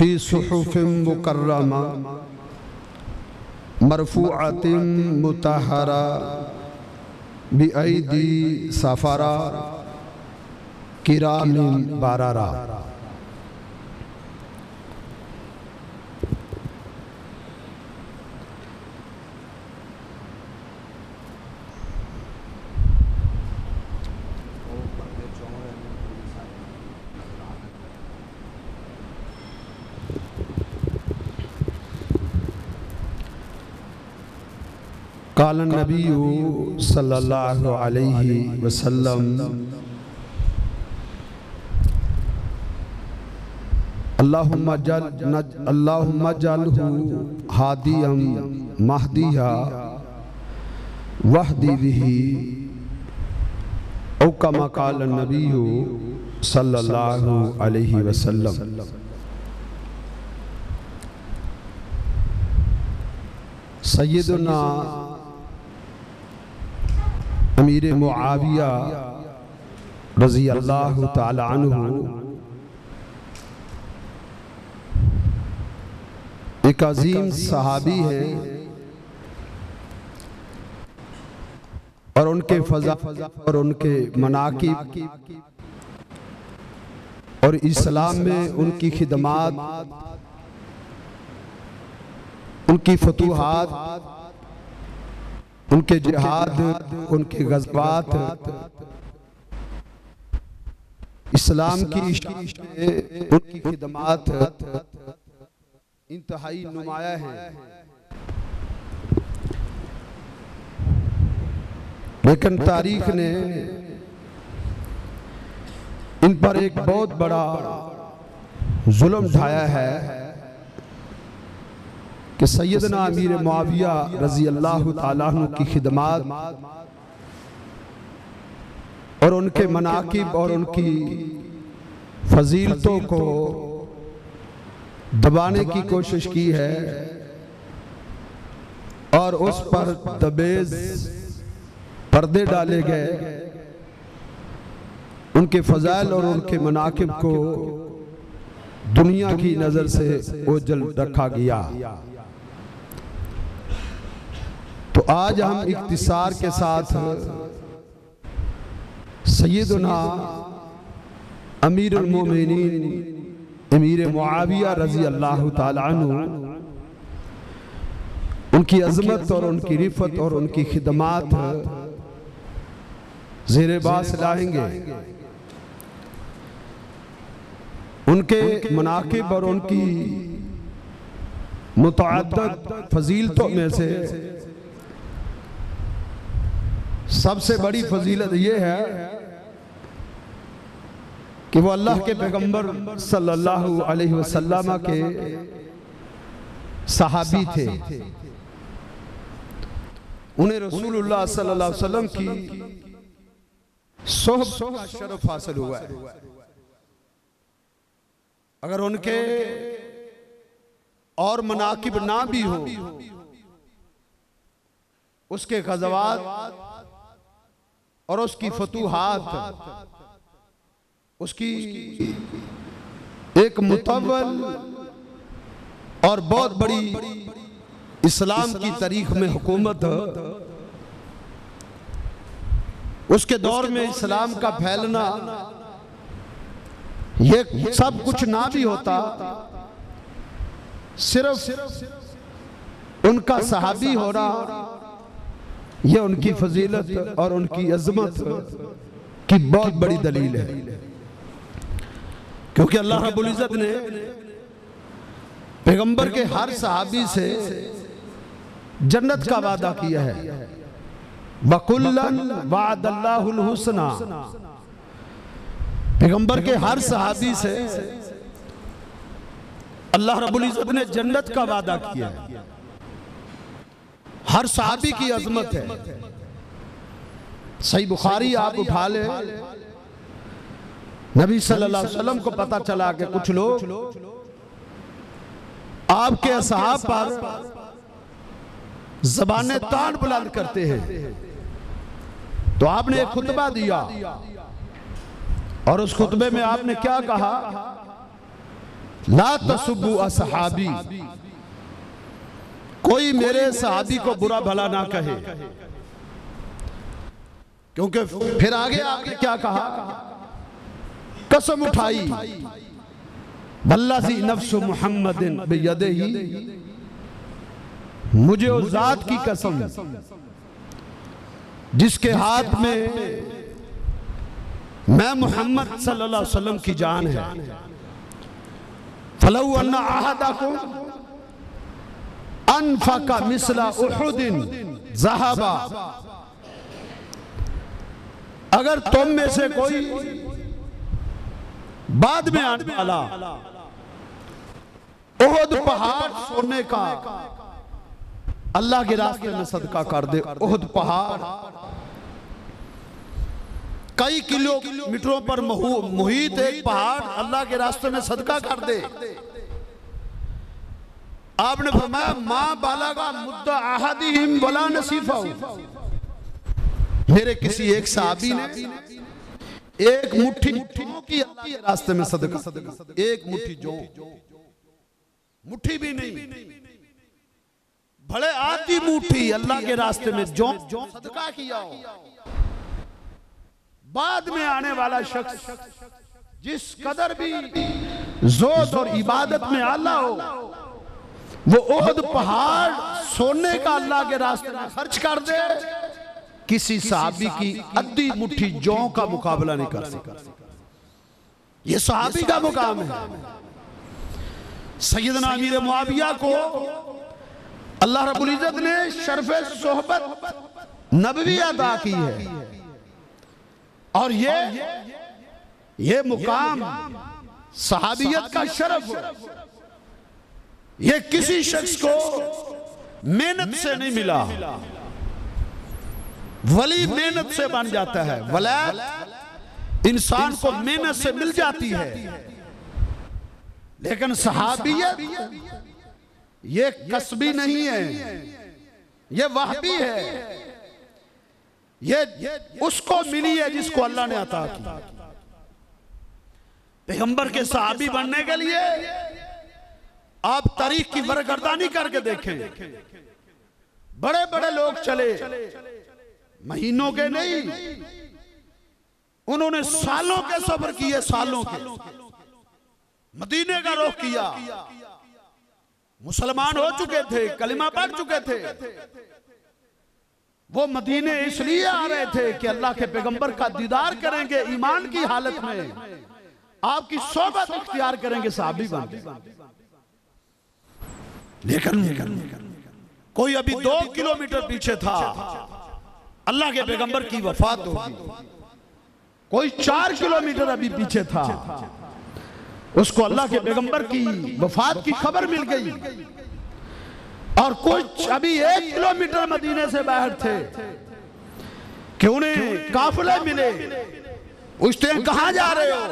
फ़ी सुहुफ़िन मुकर्रमा मरफ़ूअतिन मुतहहरा बिअयदी सफ़रा किरामिन बाररा। क़ाल नबी सल्लल्लाहु अलैहि वसल्लम अल्लाहुम्मा जअलहु हादियम महदिया वहदी बिही औ कमा क़ाल नबी सल्लल्लाहु अलैहि वसल्लम। सय्यदुना अमीर मुआविया रज़ी अल्लाह ताला अन्हु एक अजीम सहाबी है और उनके फज़ा और उनके मनाक़िब और इस्लाम में उनकी खिदमात, उनकी फतूहात, उनके जिहाद, उनके गज़वात, इस्लाम की उनकी खिदमात इंतहाई नुमाया है। लेकिन तारीख ने इन पर एक बहुत बड़ा जुल्म ढाया है कि सैयदना अमीर मुआविया रज़ी अल्लाह ताला अन्हु की खिदमात और उनके मनाक़िब और उनकी फजीलतों को दबाने की कोशिश की है और उस पर दबेज़ पर्दे डाले गए। उनके फ़ज़ाइल और उनके मनाक़िब को दुनिया की नज़र से ओझल रखा गया। तो आज हम इख्तिसार के साथ सय्यदुना अमीरुल मोमिनीन अमीर मुआविया रज़ी अल्लाह ताला अन्हु उनकी अज़मत और उनकी रिफ़त और उनकी खिदमात ज़ेरे बास लाएंगे। उनके मनाक़िब और उनकी मुतअद्दिद फ़ज़ीलतों में से सबसे बड़ी फजीलत ये है कि वो अल्लाह के पैगंबर सल्लल्लाहु अलैहि वसल्लम के सहाबी थे। उन्हें रसूलुल्लाह सल्लल्लाहु अलैहि वसल्लम की सोहबत का शरफ हासिल हुआ है। अगर उनके और मनाक़िब ना भी हो, उसके ग़ज़वात और उसकी फतूहात, उसकी एक मुतव्वल और बहुत बड़ी इस्लाम की तारीख में हुकूमत, उसके दौर में इस्लाम का फैलना, ये सब कुछ ना भी होता, सिर्फ उनका सहाबी होना ये उनकी फजीलत और उनकी अज़मत की बहुत बड़ी दलील है। क्योंकि अल्लाह रब्बुल इज़्ज़त ने पैगंबर के हर सहाबी से जन्नत का वादा किया है। वकुल्लन वअदल्लाहुल हुस्ना, पैगंबर के हर सहाबी से अल्लाह रब्बुल इज़्ज़त ने जन्नत का वादा किया है। हर सहाबी की अजमत है। सही बुखारी आप उठा ले, नबी सल्लल्लाहु अलैहि वसल्लम को पता चला कि कुछ लोग आपके असहाब पर ज़बाने तान बुलंद करते हैं। तो आपने एक खुतबा दिया और उस खुतबे में आपने क्या कहा ला तसुब्बु असहाबी, कोई मेरे सहाबी को बुरा भला ना कहे। क्योंकि फिर आगे आपने क्या कहा, कसम उठाई, वल्लाज़ी नफ्सु मुहम्मदिन बियदिही, मुझे उस जात की कसम जिसके हाथ में मैं मोहम्मद सल्लल्लाहु अलैहि वसल्लम की जान है, फलौ अन्ना अहदकुम अनफका मिसला उहुदिन ज़हबा, अगर तुम में से कोई बाद में आने वाला उहुद पहाड़ सोने का अल्लाह के रास्ते में सदका कर दे। उहुद पहाड़ कई किलोमीटरों पर मुहित एक पहाड़ अल्लाह के रास्ते में सदका कर दे। आपने फरमाया मां बालागा मुद्दा अहदिहिम वला नसीफा, मेरे किसी एक सहाबी ने एक मुट्ठी की अल्लाह के रास्ते में सदका, एक मुट्ठी जौ, मुट्ठी भी नहीं, भले आधी मुट्ठी अल्लाह के रास्ते में जौ सदका किया हो। बाद में आने वाला शख्स जिस कदर भी जोश और इबादत में आला हो, वो उहद पहाड़ सोने का अल्लाह के रास्ते में खर्च कर दे, किसी सहाबी की अद्धी मुट्ठी जौ का मुकाबला नहीं कर सकता। ये सहाबी का मुकाम है। सैयदना अमीर मुआविया को अल्लाह रब्बुल इज्जत ने शर्फ़े सोहबत नबवी अता की है, और ये मुकाम सहाबियत का शरफ, ये किसी शख्स को मेहनत से नहीं मिला। वली मेहनत से बन जाता है, वलायत इंसान को मेहनत से मिल जाती है, लेकिन सहाबियत ये कसबी नहीं है, ये वहबी है। ये उसको मिली है जिसको अल्लाह ने अता की। पैगंबर के सहाबी बनने के लिए आप तारीख की बरगर्दानी करके देखें, बड़े बड़े लोग चले, महीनों के नहीं, उन्होंने सालों के सब्र किए, सालों के, मदीने का रुख किया, मुसलमान हो चुके थे, कलिमा पढ़ चुके थे। वो मदीने इसलिए आ रहे थे कि अल्लाह के पैगंबर का दीदार करेंगे, ईमान की हालत में आपकी सोबत इख्तियार करेंगे, सहाबी बन। लेकिन कोई अभी 2 किलोमीटर पीछे था, अल्लाह के पैगंबर की वफात होगी, कोई 4 किलोमीटर अभी पीछे था, उसको अल्लाह के पैगंबर की वफात की खबर मिल गई, और कुछ अभी 1 किलोमीटर मदीने से बाहर थे कि उन्हें काफिले मिले। उस टाइम कहां जा रहे हो?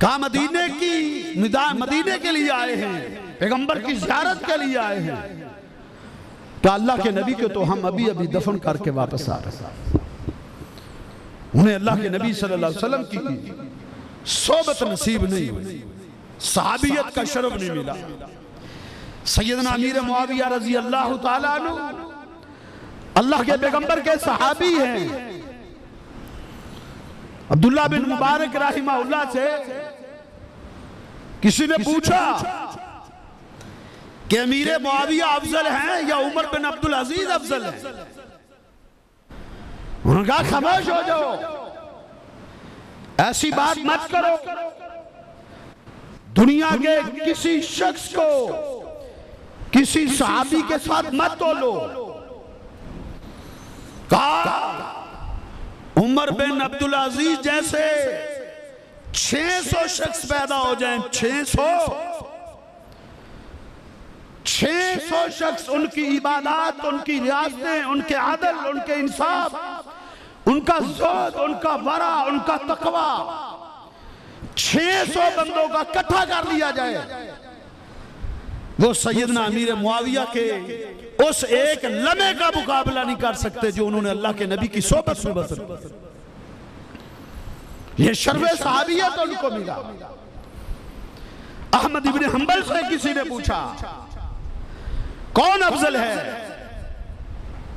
कहा मदीने के लिए आए हैं, पैगंबर की ज़ियारत के लिए आए हैं। तो अल्लाह के नबी को तो हम अभी अभी दफन करके वापस आ रहे हैं, उन्हें अल्लाह के नबी सल्लल्लाहु अलैहि वसल्लम की सोबत नसीब नहीं हुई, सहाबियत का शरफ नहीं मिला। सैयदना अमीर मुआविया रजी अल्लाह ताला अन्हु अल्लाह के पैगंबर के सहाबी हैं। अब्दुल्लाह बिन मुबारक रहिमहुल्लाह से किसी ने पूछा कि अमीर मुआविया अफजल हैं या उमर बिन अब्दुल अजीज अफजल हैं? उन्होंने कहा खामोश हो जाओ, ऐसी बात मत करो, दुनिया के किसी शख्स को किसी सहाबी के साथ मत तोलो। कहा उमर बिन अब्दुल अजीज जैसे 600 शख्स पैदा हो जाएं, 600 शख्स, उनकी इबादत, उनकी रियासतें, उनके अदल, उनके इंसाफ, उनका ज़ुहद, उनका वरा, उनका तकवा, 600 बंदों का इकट्ठा कर लिया जाए, वो सैयदना अमीर मुआविया के उस एक लम्हे का मुकाबला नहीं कर सकते जो उन्होंने अल्लाह के नबी की सोबत में बसर। ये शर्फ़े सहाबियत उनको मिला। अहमद इब्न हंबल से किसी ने पूछा कौन अफजल है,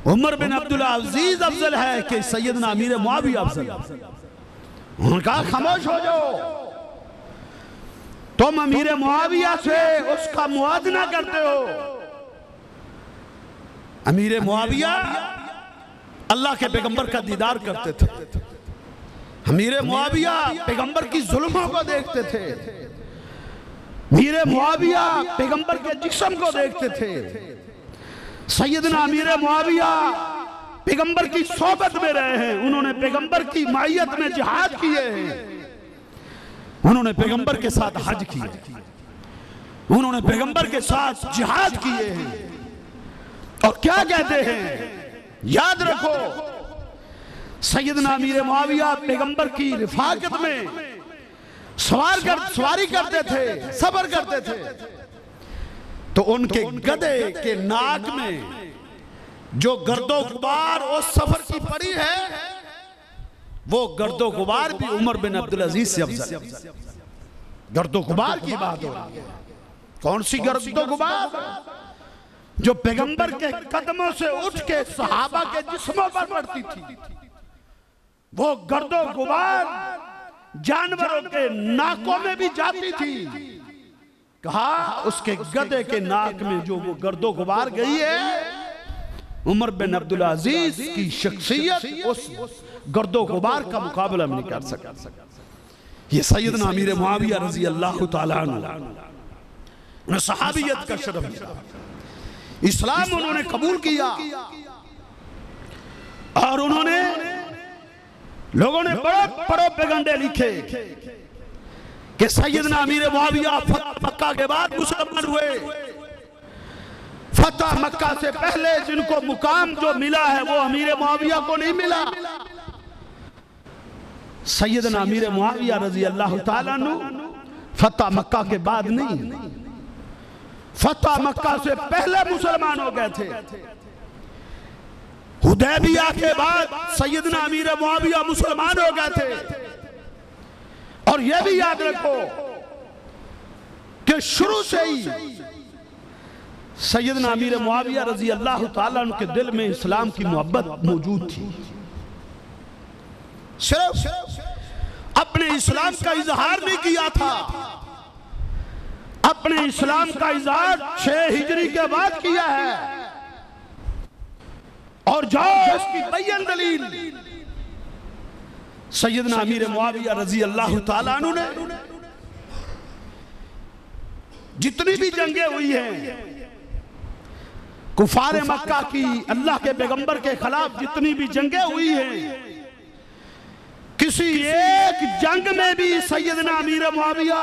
उमर बिन अब्दुल अजीज अफजल है कि सैयदना अमीर मुआविया अफजल? उन्होंने कहा खामोश हो जाओ, तुम अमीर मुआविया से उसका मुआवजा करते हो। अमीर मुआविया अल्लाह के पैगंबर का दीदार करते थे, अमीर मुआविया पैगंबर की जुल्मों को देखते थे, अमीर मुआविया पैगंबर के जिस्म को देखते थे। सैयदना अमीर मुआविया पैगंबर की सोबत में रहे हैं, उन्होंने पैगंबर की मायत में जिहाद किए हैं, उन्होंने पैगंबर के साथ हज किए, उन्होंने पैगंबर के साथ जिहाद किए हैं। और क्या कहते हैं, याद रखो सैयदना अमीर मुआविया पैगंबर की रिफाकत में सवारी करते थे, सब्र करते थे, तो उनके गधे के नाक में जो गर्दो गुबार उस सफर की पड़ी है, वो गर्दो गुबार भी उमर बिन अब्दुल अजीज से अफजल। गर्दो गुबार की बात हो रही है, कौन सी गर्दो गुबार? जो पैगंबर के कदमों से उठ के सहाबा के जिस्मों पर पड़ती थी, वो गर्दो गुबार जानवरों के नाकों में भी जाती थी। कहा उसके गधे के नाक में जो वो गर्दो गुबार गई है, उमर बिन अब्दुल अजीज की शख्सियत उस गर्दो गुबार का मुकाबला नहीं कर सकता। ये सैयदना अमीर मुआविया रजी अल्लाह तआला अन्हु सहाबियत का शरफ मिला, इस्लाम उन्होंने कबूल किया और उन्होंने लोगों ने बड़े प्रोपेगेंडे लिखे कि सैयदना अमीर मुआविया मक्का के बाद मुसलमान हुए, फतह मक्का से पहले जिनको मुकाम जो मिला है वो अमीर मुआविया को नहीं मिला। सैयदना अमीर मुआविया रजी अल्लाह तआला अन्हु फतह मक्का के बाद नहीं, फतह मक्का से पहले मुसलमान हो गए थे। हुदैबिया के बाद सैयदना अमीर मुआविया मुसलमान हो गए थे। और यह भी याद रखो कि शुरू से ही सैयदना अमीर मुआविया रजी अल्लाह तआला अन्हु के दिल में इस्लाम की मोहब्बत मौजूद थी। सिर्फ अपने इस्लाम का इजहार नहीं किया था, अपने इस्लाम का इजहार 6 हिजरी के बाद किया है। और जाओ इसकी बयान दलील सैयदना अमीर मुआविया रजी अल्लाह तआला अन्हु ने जितनी भी जंगें हुई हैं कुफार मक्का की, अल्लाह के पैगंबर के खिलाफ जितनी भी जंगें हुई हैं, किसी एक जंग में भी सैयदना अमीर मुआविया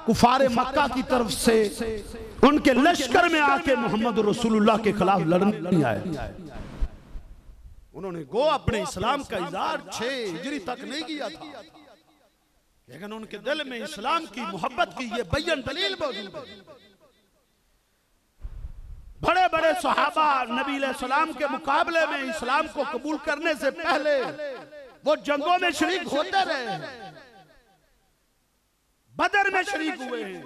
कुफार मक्का की तरफ से उनके लश्कर में आके मोहम्मद रसूलुल्लाह के खिलाफ लड़ने नहीं आए। उन्होंने गो अपने इस्लाम का इजहार 6 हिजरी तक नहीं किया था, लेकिन उनके दिल में इस्लाम की मोहब्बत की ये बयान दलील मौजूद है। बड़े बड़े सहाबा नबी अलैहिस्सलाम के मुकाबले में इस्लाम को कबूल करने से पहले वो जंगों में शरीक होते रहे हैं, बदर में शरीक हुए हैं।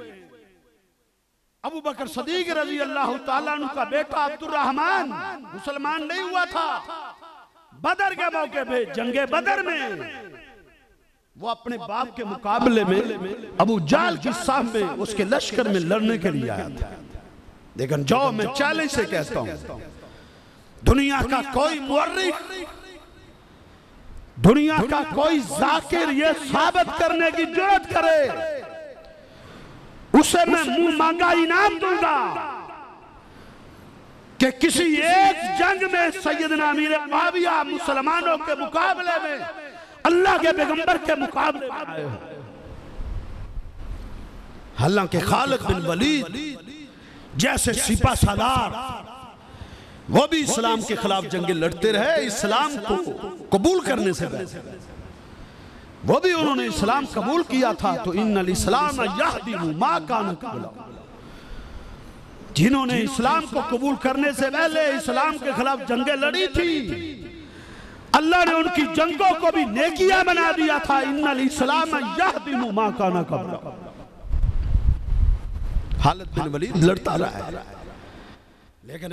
अबू बकर सदीक रजी अल्लाह तआला अन्हु का बेटा अब्दुर्रहमान मुसलमान नहीं हुआ था, बदर के मौके पे जंगे बदर में वो अपने बाप के मुकाबले में अबू जाल की साहब में उसके लश्कर में लड़ने के लिए आया था। लेकिन जाओ मैं चैलेंज से कहता हूं, दुनिया का कोई मुअर्रिख, दुनिया का कोई जाकिर ये साबित करने की जरूरत करे, उसे मैं मुंह मांगा इनाम दूंगा कि किसी एक जंग में सैयदना अमीर मुआविया मुसलमानों के मुकाबले में अल्लाह के पैगंबर के मुकाबले में आए। हालांकि खालिद बिन वलीद जैसे सिपा सालार वो भी इस्लाम के खिलाफ जंगे लड़ते रहे, इस्लाम को कबूल करने से पहले वो भी उन्होंने इस्लाम कबूल किया था। तो इन्नल इस्लाम यहदी मा कान क़बला, जिन्होंने इस्लाम को कबूल करने से पहले इस्लाम के खिलाफ जंगे लड़ी थी, अल्लाह ने उनकी जंगों को भी नेकियां बना दिया था। इन्नल इस्लाम यहदी मा कान क़बला। खालिद बिन वलीद लड़ता रहा है, लेकिन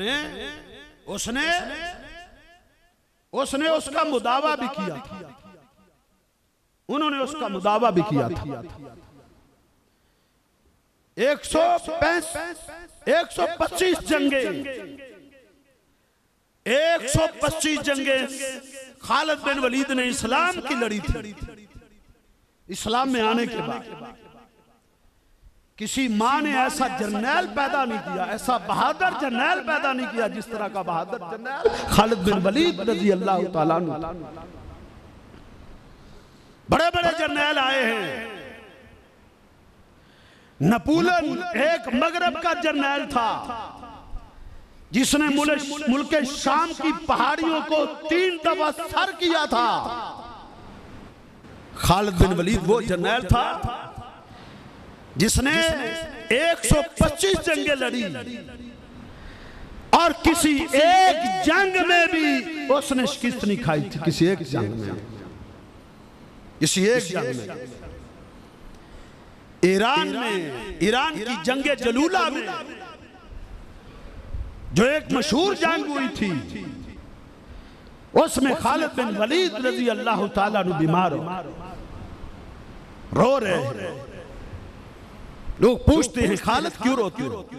उसने उसका मुदावा भी किया था, उन्होंने उसका मुदावा भी किया था। 125 जंगे खालिद बिन वलीद ने इस्लाम की लड़ी थी। इस्लाम में आने के बाद किसी माँ ने ऐसा जर्नैल पैदा नहीं किया, ऐसा बहादुर जर्नैल पैदा नहीं किया जिस तरह का बहादुर जर्नैल खालिद बिन वलीद रजी अल्लाह ताला अन्हु। बड़े बड़े जर्नैल आए हैं। नपोलियन एक मगरब का जर्नैल था जिसने मुल्क शाम की पहाड़ियों को 3 दफा सर किया था। खालिद बिन वलीद वो जर्नैल था जिसने 125 जंगें लड़ी और किसी एक जंग में भी उसने शिकस्त नहीं खाई थी। किसी एक जंग में, किसी एक जंग में। ईरान की जंगे जलूला में जो एक मशहूर जंग हुई थी, उसमें खालिद बिन वलीद रजी अल्लाह ताला अन्हु बीमार रो रहे हैं। लोग पूछते हैं खालिद क्यों रोते हो?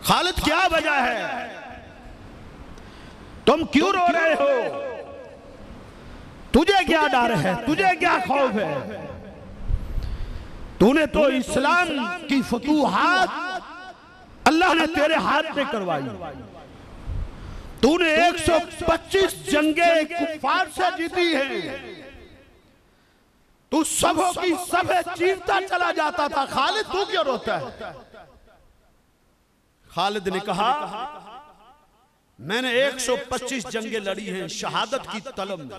खालिद क्या वजह है, तुम क्यों रो रहे हो? तुझे क्या डर है, तुझे क्या खौफ है? तूने तो इस्लाम की फतूहात अल्लाह ने तेरे हाथ पे करवाई। तूने 125 जंगे कुफार से जीती है। तू सबों की सबे चीरता चला जाता था। खालिद तू क्यों रोता है? खालिद ने कहा मैंने 125 जंगे लड़ी हैं शहादत की तलब में,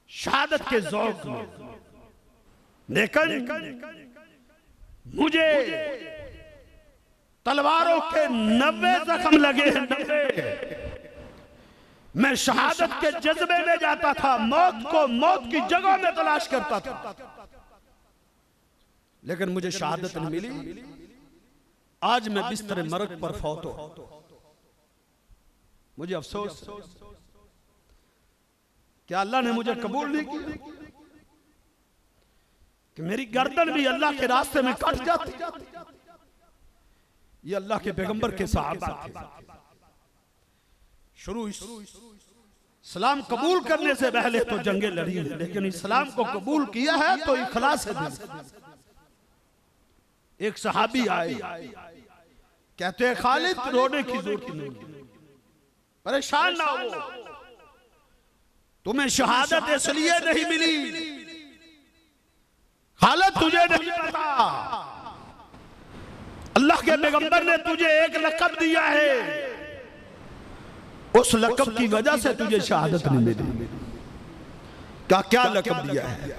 शहादत के ज़ौक़ में, लेकिन मुझे तलवारों के 90 जख्म लगे हैं। 90 मैं शहादत के जज्बे में जाता था, मौत को मौत की जगह में तलाश करता था, लेकिन मुझे शहादत नहीं मिली। आज मैं बिस्तर मरग पर फौत हूं। मुझे अफसोस, क्या अल्लाह ने मुझे कबूल नहीं किया कि मेरी गर्दन भी अल्लाह के रास्ते में कट जाती। ये अल्लाह के पैगंबर के सहाबा थे। शुरू इस्लाम कबूल करने से पहले तो जंगे लड़ी, लेकिन इस्लाम को कबूल किया है तो इखलास है। एक सहाबी आए, कहते हैं खालिद रोने की जरूरत नहीं, परेशान ना हो, तुम्हें शहादत इसलिए नहीं मिली, खालिद तुझे नहीं पता, अल्लाह के पैगंबर ने तुझे एक लक़ब दिया है, उस लक़ब की वजह से तुझे शहादत नहीं मिली। क्या लक़ब दिया है?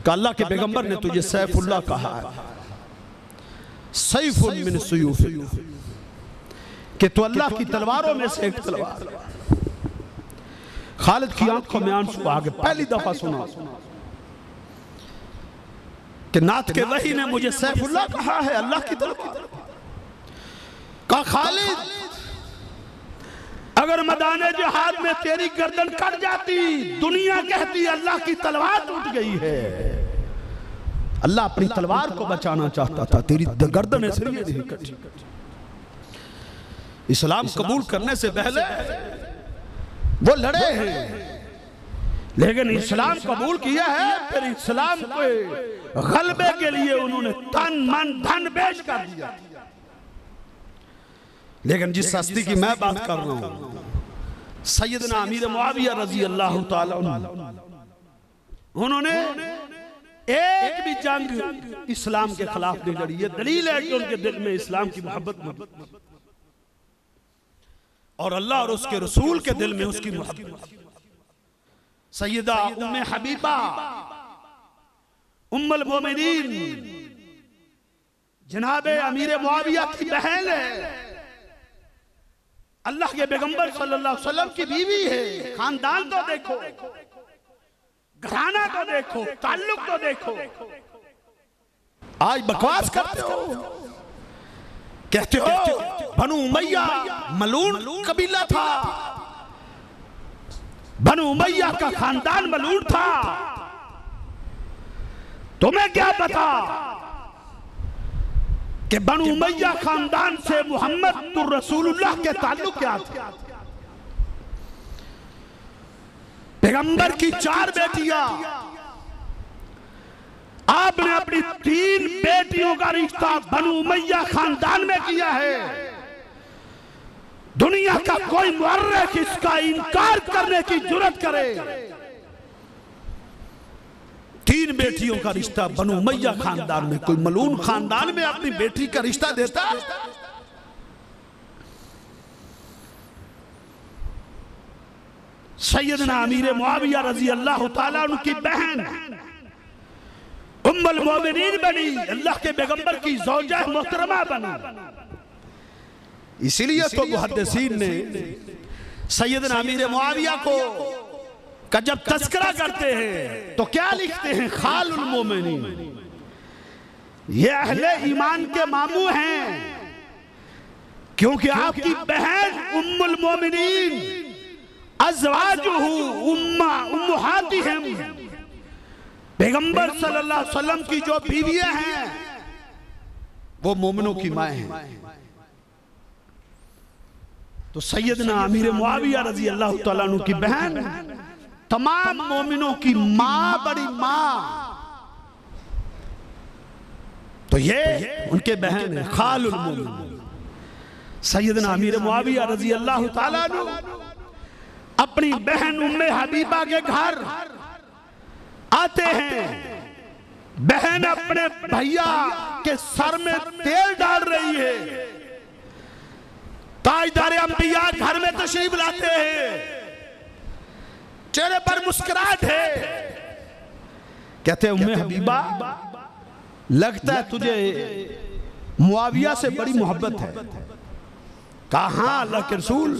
अल्लाह के पैगंबर ने तुझे सैफुल्लाह कहा है, सैफुन मिन सुयूफ, कि तू अल्लाह की तलवारों में से एक तलवार। खालिद की आंखों में आंसू आ गए। पहली दफा सुना कि नात के वही ने मुझे सैफुल्लाह कहा है, अल्लाह की तलवार। कहा खालिद अगर मैदान जिहाद में तेरी गर्दन कट जाती, दुनिया कहती अल्लाह की तलवार टूट गई है। अल्लाह अपनी तलवार को बचाना चाहता था, तेरी गर्दन इसलिए नहीं कटी। इस्लाम कबूल करने से पहले वो लड़े हैं, लेकिन इस्लाम कबूल किया है, फिर इस्लाम के गलबे के लिए उन्होंने तन मन धन पेश कर दिया। लेकिन जिस हस्ती की मैं बात कर रहा हूं, सैयदना अमीर मुआविया रजी अल्लाह ताला अन्हु, उन्होंने एक भी जंग इस्लाम के खिलाफ नहीं लड़ी। ये दलील है कि उनके दिल में इस्लाम की मोहब्बत और अल्लाह और उसके रसूल के दिल में उसकी मोहब्बत। सैयदा उम्मे हबीबा उम्मुल मोमिनीन जनाबे अमीर मुआविया की बहन है, अल्लाह के पैगंबर सल्लल्लाहु अलैहि वसल्लम की बीवी है। खानदान तो देखो, घराना तो देखो, ताल्लुक तो देखो। आज बकवास करते हो, कहते हो बनु उमैया मलून कबीला था, बनु उमैया का खानदान मलून था। तुम्हें क्या पता कि बनु उमैया खानदान से मोहम्मद रसूलुल्लाह के ताल्लुक क्या थे। पैगंबर की 4 बेटियां, आपने अपनी 3 बेटियों का रिश्ता बनु उमैया खानदान में किया है। दुनिया का कोई मुअर्रिख इसका इनकार करने की जुर्रत करे। 3 बेटियों का रिश्ता बनु उमैया खानदान में, कोई मलून खानदान में अपनी बेटी का रिश्ता देता? सैयदना अमीर मुआविया रजी अल्लाह ताला उनकी बहन उम्मुल मोमिनीन बनी, अल्लाह के पैगंबर की ज़ौजा मोहतरमा बनी। इसीलिए तो मुहद्दिसीन ने सैयदना अमीर मुआविया को का जब तस्करा करते हैं तो क्या लिखते हैं? खालुल मोमिनीन, ये अहले ईमान के मामू हैं, क्योंकि आपकी बहन उम्मुल मोमिनीन अज़वाजुहु उम्मुहातिहिम, पैगंबर सल्लल्लाहु अलैहि वसल्लम की जो बीवियां हैं वो मोमिनों की माँ हैं। तो सैयदना अमीर मुआविया रजी अल्लाह तआला अन्हु की बहन तमाम मोमिनों की माँ, बड़ी माँ, तो ये उनके बहन है खालुल मोमिनीन। सैयदना अमीर मुआविया रजी अल्लाह तआला अन्हु अपनी बहन उम्मे हबीबा के घर आते हैं। बहन अपने भैया के सर में तेल डाल रही है। ताजदार अंबिया घर में तशरीफ लाते हैं, चेहरे पर मुस्कुराहट है। कहते हैं उम्मे हबीबा, लगता है तुझे मुआविया से बड़ी मोहब्बत है। कहा हाँ अल्लाह के रसूल,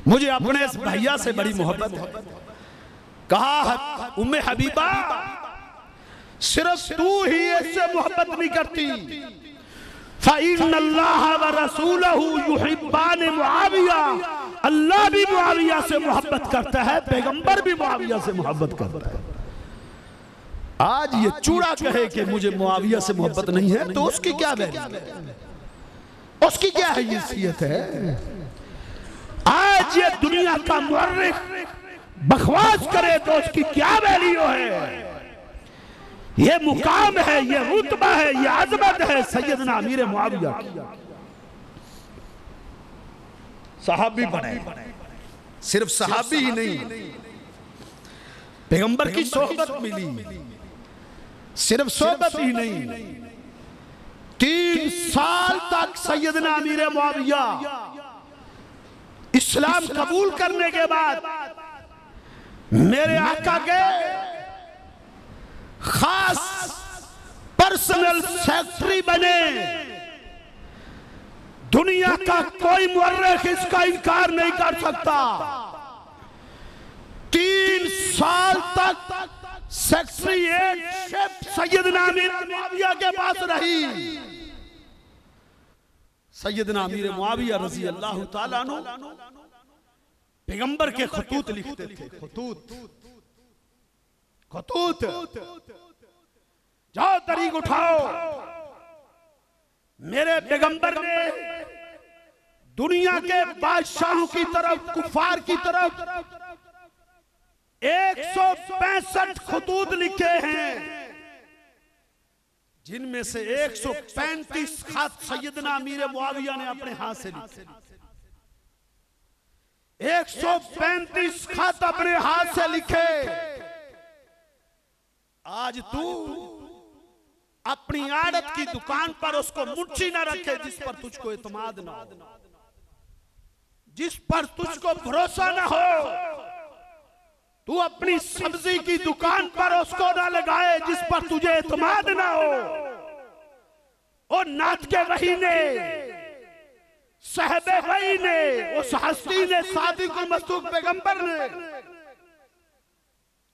मुझे अपने इस भैया से बड़ी मोहब्बत है। कहा उम्मे हबीबा, सिर्फ तू ही इससे मोहब्बत नहीं करती, फ़इन्नल्लाह व रसूलहु युहिब्बान मुआविया, अल्लाह भी मुआविया से मोहब्बत करता है, पैगंबर भी मुआविया से मोहब्बत करता है। आज ये चूड़ा कहे कि मुझे मुआविया से मोहब्बत नहीं है, तो उसकी क्या वैल्यू, उसकी क्या हैसियत है? आज ये दुनिया का मुअर्रिख बकवास करे तो उसकी क्या वैल्यू है? ये मुकाम है, ये रुतबा है, ये आज़मत है सैयदना अमीर मुआविया की। सहाबी बने, सिर्फ सहाबी ही नहीं, पैगंबर की सोहबत मिली, सिर्फ सोहबत ही नहीं, 3 साल तक सैयदना अमीर मुआविया इस्लाम कबूल करने के बाद मेरे आका के खास पर्सनल सेक्रेटरी बने। दुनिया का कोई मुअर्रिख इसका इनकार नहीं कर सकता। 3 साल तक सेक्रेटरीशिप सैयदना अमीर मुआविया के पास रही। सैयदना अमीर मुआविया रजी अल्लाह ताला अन्हु पैगंबर के खतूत लिखते थे। खतूत जाओ तरीक उठाओ, मेरे पैगंबर ने दुनिया के बादशाहों की तरफ, कुफार की तरफ 165 खतूत लिखे हैं, जिनमें से 135 खत सैयदना अमीर मुआविया ने अपने हाथ से लिखे। 135 खत अपने हाथ से लिखे। आज तू अपनी आड़त की दुकान पर उसको मुट्ठी ना रखे जिस पर तुझको इत्मीनान ना हो, जिस पर तुझको भरोसा ना हो। तू अपनी सब्जी की दुकान पर उसको ना लगाए जिस पर तुझे इत्मीनान ना हो। और नात के वही ने, साहिबे वही ने, उस हस्ती ने, सादिकुल मसदूक पैगंबर ने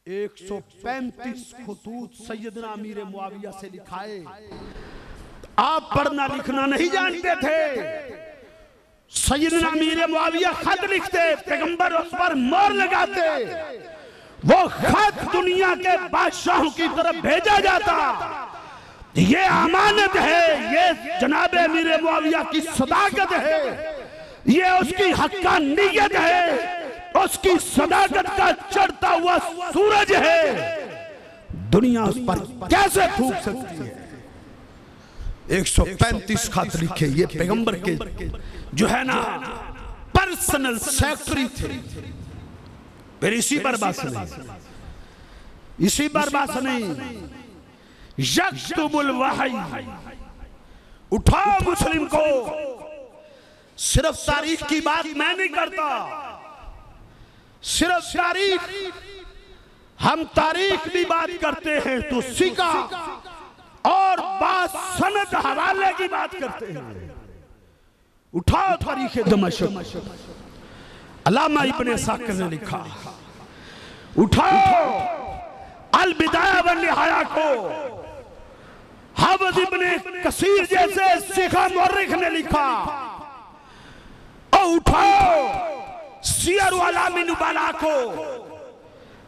135 खुतूत सैयदना अमीर मुआविया से लिखाए। आप पढ़ना लिखना नहीं जानते थे, सैयदना अमीर मुआविया खत लिखते, पैगंबर उस पर मोहर लगाते, वो खत दुनिया के बादशाहों की तरफ भेजा जाता। ये अमानत है, ये जनाब अमीर मुआविया की सदाकत है, ये उसकी हक्कानियत है, उसकी सदाकत का चढ़ता हुआ सूरज है। दुनिया उस पर कैसे थूक सकती है? 135 खत लिखे, ये पैगंबर के जो है ना पर्सनल सेक्रेटरी थे। फिर इसी पर बात नहीं, इसी पर बात नहीं, यक्तुबुल वही, उठाओ मुस्लिम को। सिर्फ तारीख की बात मैं नहीं करता, सिर्फ तारीख, हम तारीख की बात करते हैं तो सिका और बात सनद हवाले की बात करते हैं। उठाओ तारीख दमश्क, अल्लामा इब्ने साकिर ने लिखा। उठाओ अल बिदाया व निहाया को, हाफिज इब्ने कसीर जैसे सिखा मुअर्रिख ने लिखा। और उठाओ सियर अलामी नुबला को,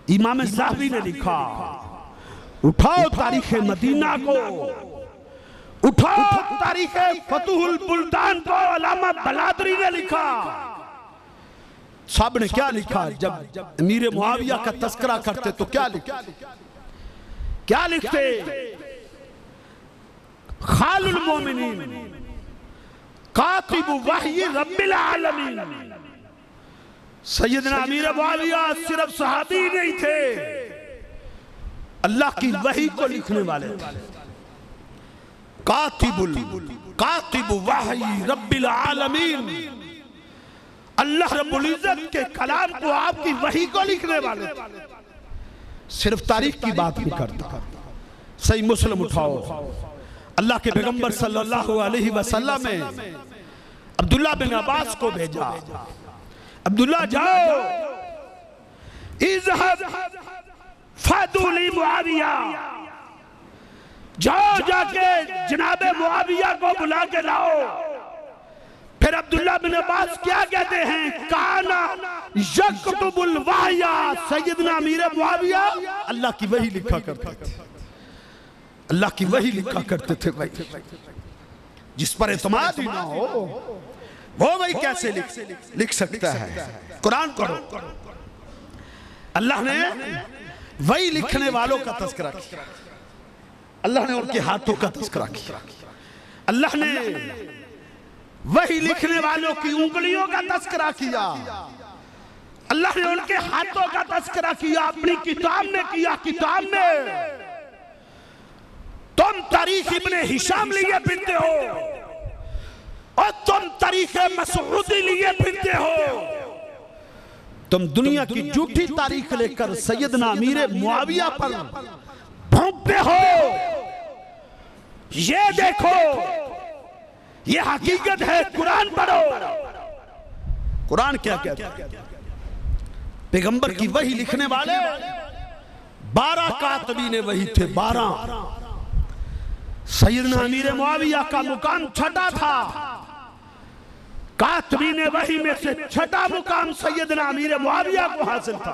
इमाम ज़हबी ने लिखा। उठाओ तारीख मदीना को, उठाओ तारीख फतहुल बुल्दान को, अल्लामा बलादरी ने लिखा। साहब ने क्या लिखा? जब अमीर मुआविया का तस्करा करते तो क्या लिखते? क्या लिखते? खालुल मोमिनीन कातिबु वही रब्बिल आलमीन। सैयदना अमीर मुआविया सिर्फ सहाबी नहीं थे, अल्लाह की वही को लिखने वाले थे। कातिबु वही रब्बिल आलमीन, अल्लाह रब्बुल इज्जत के कलाम को, आपकी वही को लिखने वाले थे। सिर्फ तारीख की बात नहीं करता। सही मुस्लिम उठाओ, अल्लाह के पैगंबर सल्लल्लाहु अलैहि वसल्लम ने अब्दुल्ला बिन अब्बास को भेजा। अब्दुल्ला जाओ, इज़हब फदुली मुआविया, जाओ जाके जनाबे मुआविया को बुला के लाओ। फिर अब्दुल्ला बिन अब्बास क्या कहते हैं? काना यक्तुबुल वहया, सैयदना अमीर मुआविया अल्लाह की वही लिखा करते थे, अल्लाह की वही लिखा करते थे। भाई जिस पर एतमाद ही ना हो वो भाई कैसे लिख सकता है? कुरान पढ़ो, अल्लाह ने वही लिखने वालों का तस्करा किया, अल्लाह ने उनके हाथों का तस्करा किया, अल्लाह ने वही लिखने वालों की उंगलियों का तस्करा किया, अल्लाह ने उनके हाथों का तस्करा किया, अपनी किताब में किया। किताब में तुम तारीख इब्ने हिशाम लिए फिरते हो और तुम तारीख मसऊदी लिए फिरते हो। तुम दुनिया की झूठी तारीख लेकर सैयदना अमीर मुआविया पर भोंकते हो। ये देखो, ये हकीकत है। कुरान पढ़ो, कुरान क्या कहता है? पैगंबर की वही लिखने वाले 12 कातबीने वही थे। 12 सैयदना अमीर मुआविया का मुकाम छठा था। कातबीने वही में से छठा मुकाम सैयदना अमीर मुआविया को हासिल था।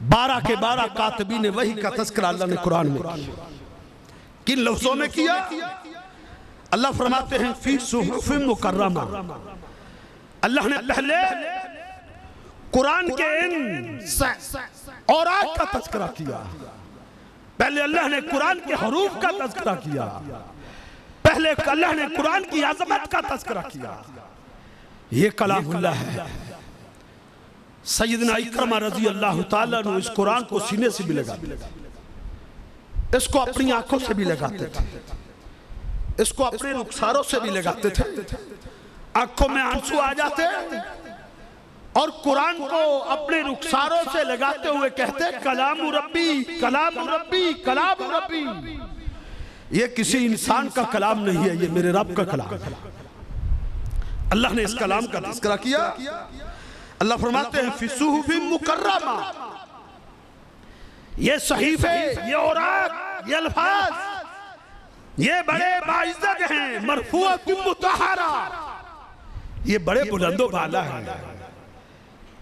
12 के 12 कातबीने वही का तस्करा अल्लाह ने कुरान में किया। किन लफ्जों में किया? अल्लाह फरमाते हैं फी सुहुफिन मुकर्रमा। अल्लाह ने पहले कुरान के इन औरात का तस्करा किया। पहले अल्लाह ने कुरान के हरूफ का तस्करा किया। पहले अल्लाह ने कुरान की अजमत का तस्करा किया। ये कलामुल्लाह है। सैयदना इकरमा रजी अल्लाह ताला ने इस कुरान को सीने से भी लगा, इसको अपनी आंखों से भी लगाते थे, इसको अपने रुखसारों से भी लगाते थे। आंखों में आंसू आ जाते और कुरान को अपने रुखसारों से लगाते हुए कहते कलाम रब्बी, कलाम रब्बी, कलाम रब्बी। ये किसी इंसान का कलाम नहीं है, ये मेरे रब का कलाम है। अल्लाह ने इस कलाम का तज़किरा किया। अल्लाह फरमाते हैं फी सुहुफिन मुकर्रमा, ये सहीफे, ये औराक, ये अल्फाज, ये बड़े बाइज्जत हैं, मरफूअतुम मुतहहरा, ये बड़े बुलंदो बाला हैं,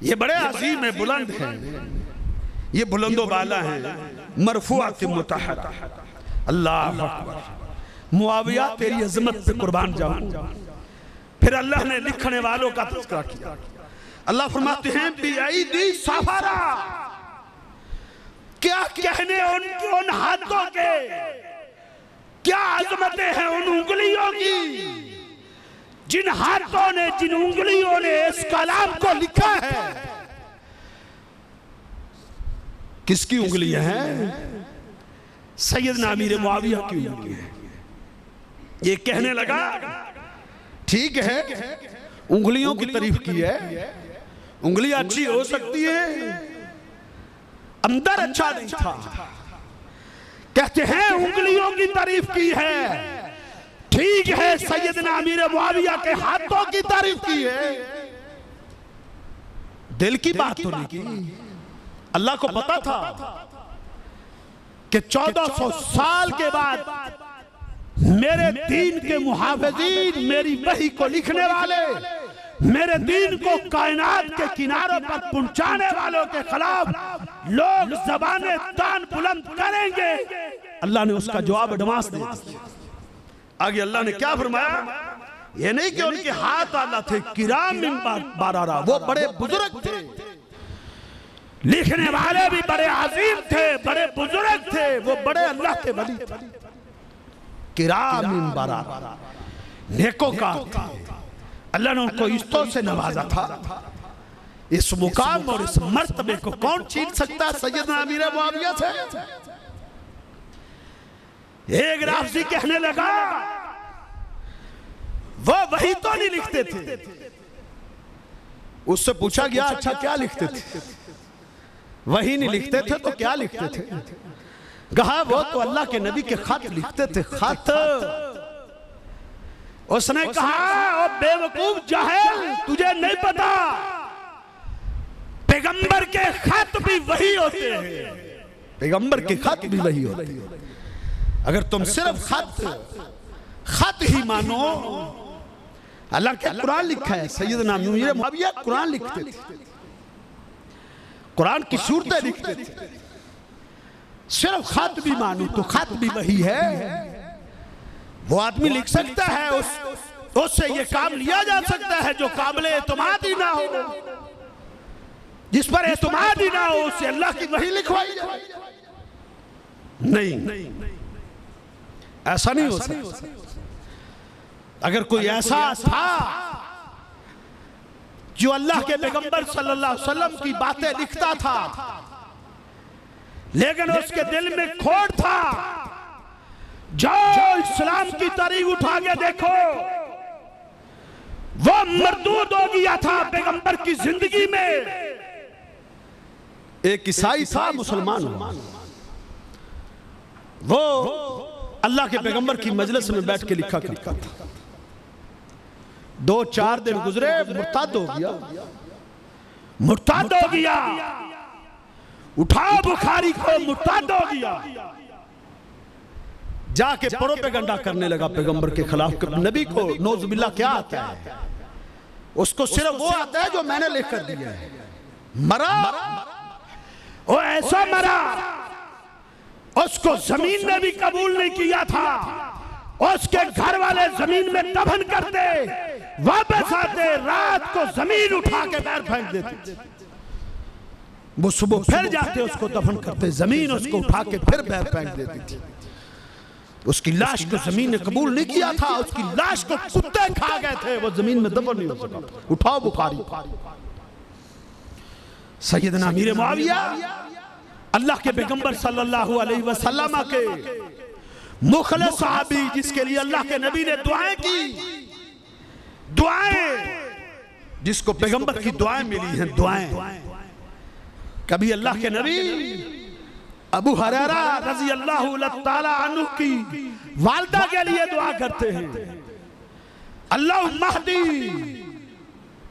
ये बड़े अजीम है, बुलंद हैं, ये बुलंदो बाला हैं, मरफूअतुम मुतहहरा। अल्लाह अकबर। मुआविया तेरी अजमत पे कुर्बान जाऊं। फिर अल्लाह ने लिखने वालों का तज़किरा किया। अल्लाह फरमाते हैं बिअयदी सफरा, क्या कहने उन हाथों के, क्या अजमतें हैं उन उंगलियों की, जिन हाथों ने, जिन उंगलियों ने इस कलाम को लिखा है। किसकी उंगलियां हैं? सैयदना अमीर मुआविया की उंगलियां। ये कहने लगा ठीक है, उंगलियों की तारीफ की है, उंगलियां अच्छी हो सकती है, अंदर अच्छा नहीं था। कहते हैं उंगलियों की तारीफ की है, ठीक है, सैयदना अमीर मुआविया के हाथों की तारीफ की है, दिल की बात तो नहीं की। अल्लाह को पता था कि 1400 साल के बाद मेरे दीन के मुहाफिजीन, मेरी वही को लिखने वाले, मेरे दीन को कायनात के किनारों पर पहुंचाने वालों के खिलाफ लोग ज़बाने तान बुलंद करेंगे। अल्लाह ने उसका जवाब एडवांस दे दिया। आगे अल्लाह ने क्या फरमाया? ये नहीं कि उनके हाथ आला थे, किराम मिन बारारा, वो बड़े बुजुर्ग थे, लिखने वाले भी बड़े अजीम थे, बड़े बुजुर्ग थे, वो बड़े अल्लाह के वली थे, किराम मिन बारारा, नेकोकार थे। अल्लाह ने उनको इज्जतों से नवाजा था। इस मुकाम और इस मर्तबे को कौन छीन सकता है सैयदना अमीर मुआविया से? एक राफजी कहने लगा वो वही तो नहीं लिखते थे। उससे पूछा गया अच्छा क्या लिखते थे? वही नहीं लिखते थे तो क्या लिखते थे? कहा वो तो अल्लाह के नबी के खत लिखते थे, खत। उसने कहा ओ बेवकूफ जाहिल, तुझे नहीं पता पैगंबर के खत भी वही होते हैं, पैगंबर के खत भी वही होते हैं। अगर तुम सिर्फ खत ही मानो, अल्लाह के कुरान लिखा है, सैयदना अमीर मुआविया कुरान लिखते थे, कुरान की सूरतें लिखते थे। सिर्फ खत भी मानो तो खत भी वही है। वो आदमी लिख सकता है, उससे ये काम लिया जा सकता है जो काबिल एतमाद ही ना हो, जिस पर एतमाद ही ना हो, उससे अल्लाह की वही लिखवाई जाए। नहीं, ऐसा नहीं हो सकता। अगर कोई ऐसा था जो अल्लाह के पैगंबर सल्लल्लाहु अलैहि वसल्लम की बातें लिखता था, लेकिन उसके दिल में खोट था, जाओ इस्लाम की तारीख उठा के देखो, वो मरदूद हो गया था पैगंबर की जिंदगी में। एक ईसाई था, मुसलमान, वो अल्लाह के पैगंबर की मजलिस में बैठ के लिखा करता था। 2-4 दिन गुजरे, मुर्ताद हो गया, मुर्ताद हो गया, उठा बुखारी को, मुर्ताद हो गया, जाके प्रोपेगेंडा करने लगा पैगंबर के खिलाफ। नबी को नौजुबिल्लाह क्या आता है? उसको सिर्फ वो आता है जो मैंने लिख कर दिया है। मरा, वो ऐसा मरा, उसको जमीन ने भी कबूल नहीं किया था, उसके घर वाले जमीन में दफन करते, वापस आते, रात को जमीन उठा के पैर फेंक देते, वो सुबह फिर जाते उसको दफन करते, जमीन उसको उठा के फिर पैर फेंक देती थी। उसकी लाश को जमीन ने कबूल नहीं किया था, उसकी लाश को कुत्ते खा गए थे, वो जमीन में दफन नहीं हो सका। उठाओ बुखारी। सैयदना अमीर मुआविया अल्लाह के पैगंबर सल्लल्लाहु अलैहि वसल्लम के मुखलिस सहाबी, जिसके लिए अल्लाह के नबी ने दुआएं की, दुआएं जिसको पैगंबर की दुआएं मिली हैं, दुआएं। कभी अल्लाह के नबी अबू हुरैरा रज़ी अल्लाहु ताला अन्हु की वालिदा के लिए दुआ करते हैं, अल्लाह महदी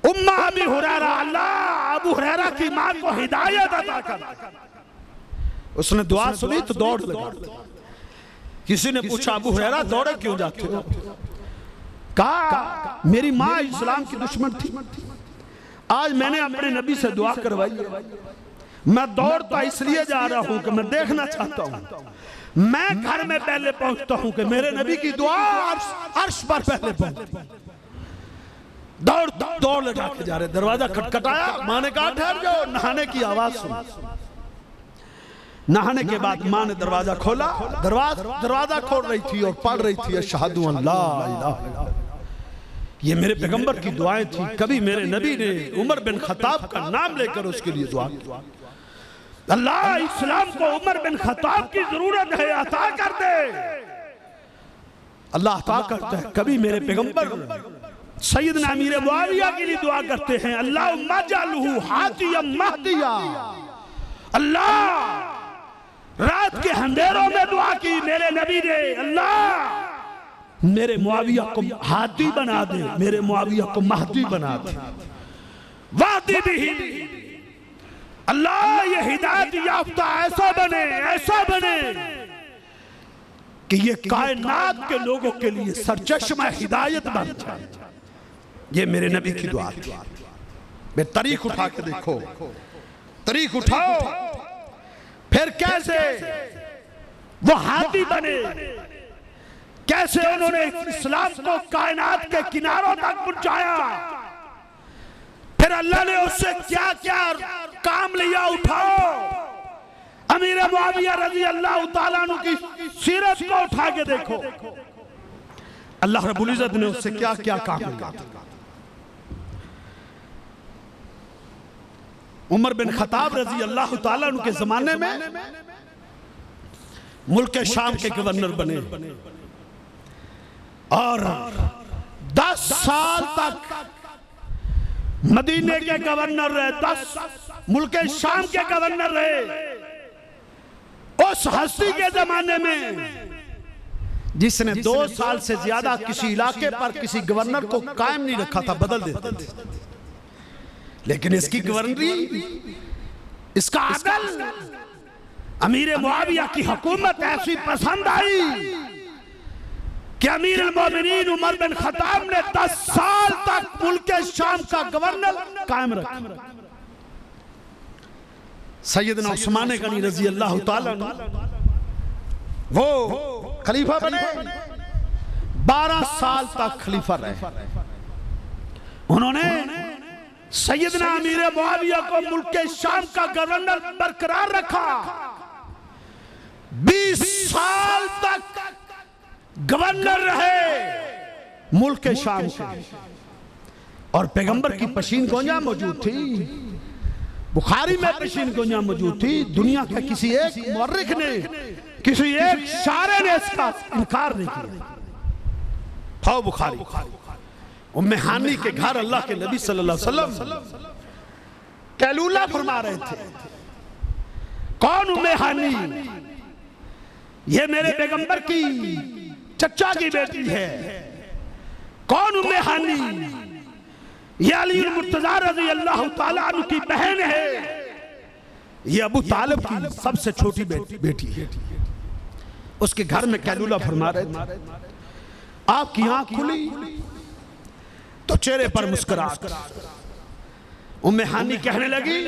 उम्मा अबी हुरैरा, अल्लाह अबू हुरैरा की मां को हिदायत अता कर। उसने दुआ सुनी तो दौड़ लगा। किसी ने पूछा अबू हुरैरा दौड़े क्यों जाते हो? कहा मेरी माँ इस्लाम की दुश्मन थी, आज मैंने अपने नबी से दुआ करवाई, मैं दौड़ता इसलिए जा रहा हूं कि मैं देखना चाहता हूं, मैं घर में पहले पहुंचता हूं कि मेरे नबी की दुआ अर्श पर पहले पहुंचे। दौड़ दौड़ लगा के जा रहे, दरवाजा खटखटाया, मां ने कहा ठहर जाओ, नहाने की आवाज सुनी। नहाने के बाद मां ने दरवाजा खोला, दरवाजा खोल रही थी और पढ़ रही थी अशहदु अल्ला इलाहा इल्लल्लाह। ये मेरे पैगंबर की दुआएं थी। कभी मेरे नबी ने उमर बिन खत्ताब का नाम लेकर उसके लिए दुआ की, अल्लाह इस्लाम को उमर बिन खत्ताब की जरूरत है, अता कर दे। अल्लाह अता करता है। कभी मेरे पैगंबर सैयदना अमीर मुआविया के लिए दुआ करते हैं, अल्लाह मजअलहु हादियम महदिया। अल्लाह रात के अंधेरों में दुआ की मेरे नबी ने, अल्लाह मेरे मुआविया को हादी बना दे, मेरे मुआविया को महदी बना दे। वादी भी अल्लाह ये हिदायत याफ्ता ऐसा बने कि ये कायनात के लोगों के लिए सरचश्मा हिदायत बन जाए। ये मेरे नबी की दुआ थी। मैं तारीख उठा के देखो, तारीख उठाओ, फिर कैसे वो हादी बने, कैसे उन्होंने इस्लाम को कायनात के किनारों तक पहुंचाया, फिर अल्लाह ने उससे क्या क्या काम लिया। उठाओ अमीर मुआविया रज़ी अल्लाह तआला अन्हु की सीरत को उठा के देखो, अल्लाह रब्बुल इज्जत ने उससे क्या क्या काम लिया। उमर बिन खत्ताब रज़ी अल्लाह तआला अन्हु के जमाने में मुल्क शाम के गवर्नर बने और 10 साल तक मदीने के गवर्नर रहे, 10 मुल्क शाम के गवर्नर रहे। उस हस्ती के जमाने में जिसने 2 साल से ज्यादा किसी इलाके पर किसी गवर्नर को कायम नहीं रखा था, बदल देते थे। लेकिन इसकी गवर्नरी, इसका अदल, अमीर मुआविया की हुकूमत ऐसी पसंद आई कि अमीर अल-मोमिनीन उमर बिन खत्ताब ने 10 साल तक मुल्क शाम का गवर्नर कायम रखा। सैयदना उस्मान गनी रज़ी अल्लाह तआला वो खलीफा बने, 12 साल तक खलीफा रहे। उन्होंने सैयदना अमीर मुआविया को मुल्क शाम का गवर्नर बरकरार रखा। 20 साल तक गवर्नर रहे मुल्क शाम के, और पैगंबर की पशीन गोंजा मौजूद थी, बुखारी में पशीन गोंजा मौजूद थी। दुनिया के किसी एक मुअर्रिख ने, किसी एक शारे ने इसका इनकार नहीं किया। फाओ बुखारी, उम्मे हानी के घर अल्लाह के नबी सल्लल्लाहु अलैहि वसल्लम कैलूला फरमा रहे थे। कौन उम्मे हानी? ये मेरे पैगंबर की चचा की बेटी है। कौन उम्मे हानी? ये अली मुर्तजा रज़ी अल्लाह तआला अन्हु की बहन है। ये अबू तालिब की सबसे छोटी बेटी है। उसके घर में कैलूला फरमा रहे थे। आपकी आंख खुली तो चेहरे पर मुस्कुराहट। उम्मे हानी कहने लगी,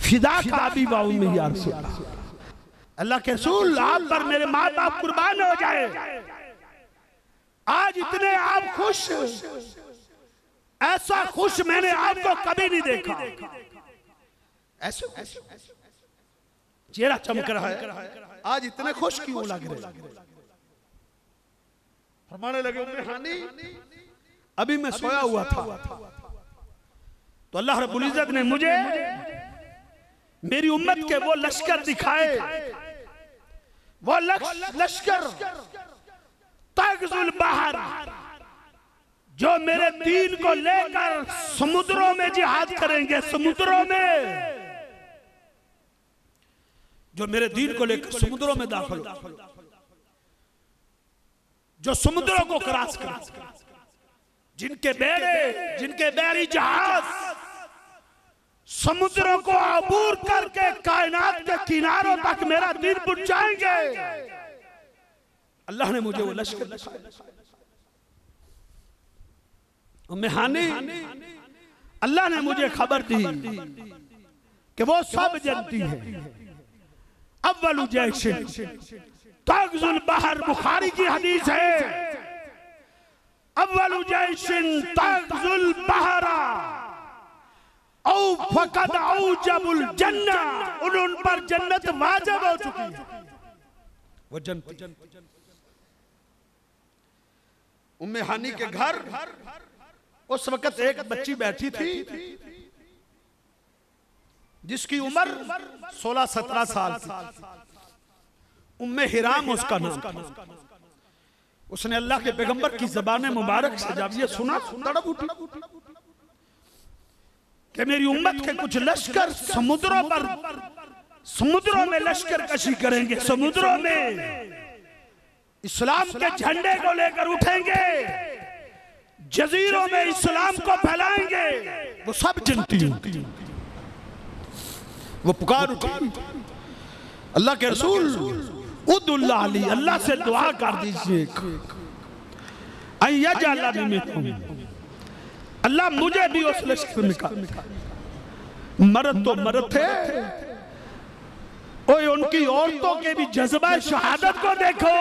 फिदा का अबी व उम्मी या रसूल अल्लाह, अल्लाह के रसूल आप पर मेरे माँ बाप कुर्बान हो जाए। आज इतने आप खुश, ऐसा खुश मैंने आपको कभी नहीं देखा। ऐसे चेहरा चमक रहा है, आज इतने खुश क्यों लग रहे? फरमाने लगे, उम्मे हानी अभी मैं सोया हुआ था तो अल्लाह रब्बुल इज्जत ने मुझे मेरी उम्मत के वो लश्कर दिखाए, वो लश्कर तगजुल बहर, जो मेरे दीन को लेकर समुद्रों में जिहाद करेंगे। समुद्रों में, जो मेरे दीन को लेकर समुद्रों में दाखिल, जो समुद्रों को क्रॉस कर, जिनके बैरी जहाज समुद्रों को अबूर करके कायनात के किनारों तक मेरा दीन पहुंचाएंगे। अल्लाह ने मुझे वो लश्कर दिखाया। उम्मे हानी, अल्लाह ने मुझे खबर दी कि वो सब जानती है। अव्वलु जैशिन तग़ज़ुल बहर, बुखारी की हदीस है। अव्वलु जैशिन तग़ज़ुल बहरा औ फ़क़द औजबुल जन्ना, उन पर जन्नत वाजिब हो चुकी है। वो जन्नत उम्मे हानी के घर उस वक्त एक बच्ची बैठी थी जिसकी उम्र 16-17 साल थी। उम्मे हिराम उसका नाम था। उसने अल्लाह के पैगंबर की ज़बान मुबारक से जब ये सुना तड़प उठी कि मेरी उम्मत के कुछ लश्कर समुद्रों में लश्कर कशी करेंगे, समुद्रों में इस्लाम के झंडे को लेकर उठेंगे, जजीरों में इस्लाम को फैलाएंगे। वो सब जनती होती, वो पुकार उठी, अल्लाह के रसूल उद्दुल्लाह अली, अल्लाह से दुआ कर दीजिए, अल्लाह मुझे भी उस लश्कर में कर। मर्द तो मर्द थे, ओए उनकी औरतों के भी जज्बा शहादत को देखो।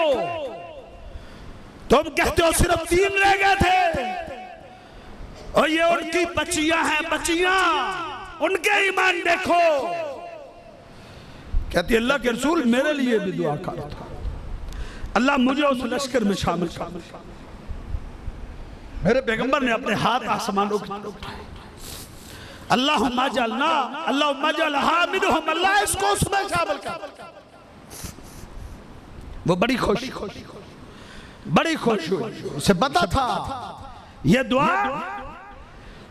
तुम कहते हो सिर्फ 3 रह गए थे, और ये उनकी बच्चियां हैं, बच्चियां, उनके ईमान देखो। कहती अल्लाह के रसूल मेरे लिए भी दुआ करो, अल्लाह मुझे उस लश्कर में शामिल कर। मेरे पैगंबर ने अपने हाथ आसमानों की तरफ उठाए, अल्लाहुम्मा जअलना, अल्लाहुम्मा जअलहा मिनहुम, अल्लाह इसको उसमें शामिल कर। वो बड़ी खुश हुई, उसे पता था ये दुआ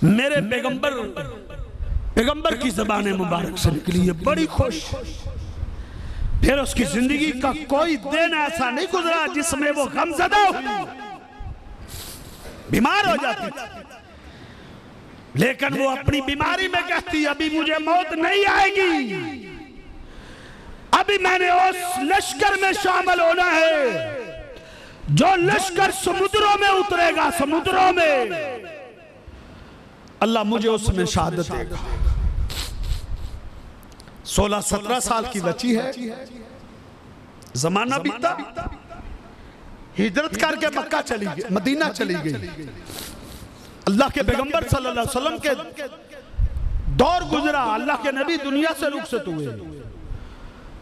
मेरे पैगंबर की ज़बान मुबारक से निकली है। बड़ी खुश। फिर उसकी जिंदगी का कोई दिन ऐसा नहीं गुजरा जिसमें वो गमज़दा हुई, बीमार हो जाती थी, लेकिन वो अपनी बीमारी में कहती अभी मुझे मौत नहीं आएगी, अभी मैंने उस लश्कर में शामिल होना है जो लश्कर समुद्रों में उतरेगा, समुद्रों में अल्लाह मुझे उसमें शहादत देगा। 16-17 साल की बच्ची है, जमाना बीता, हिजरत करके मक्का चली गई, मदीना चली गई। अल्लाह के पैगंबर सल्लल्लाहु अलैहि वसल्लम के दौर गुजरा, अल्लाह के नबी दुनिया से रुखसत हुए।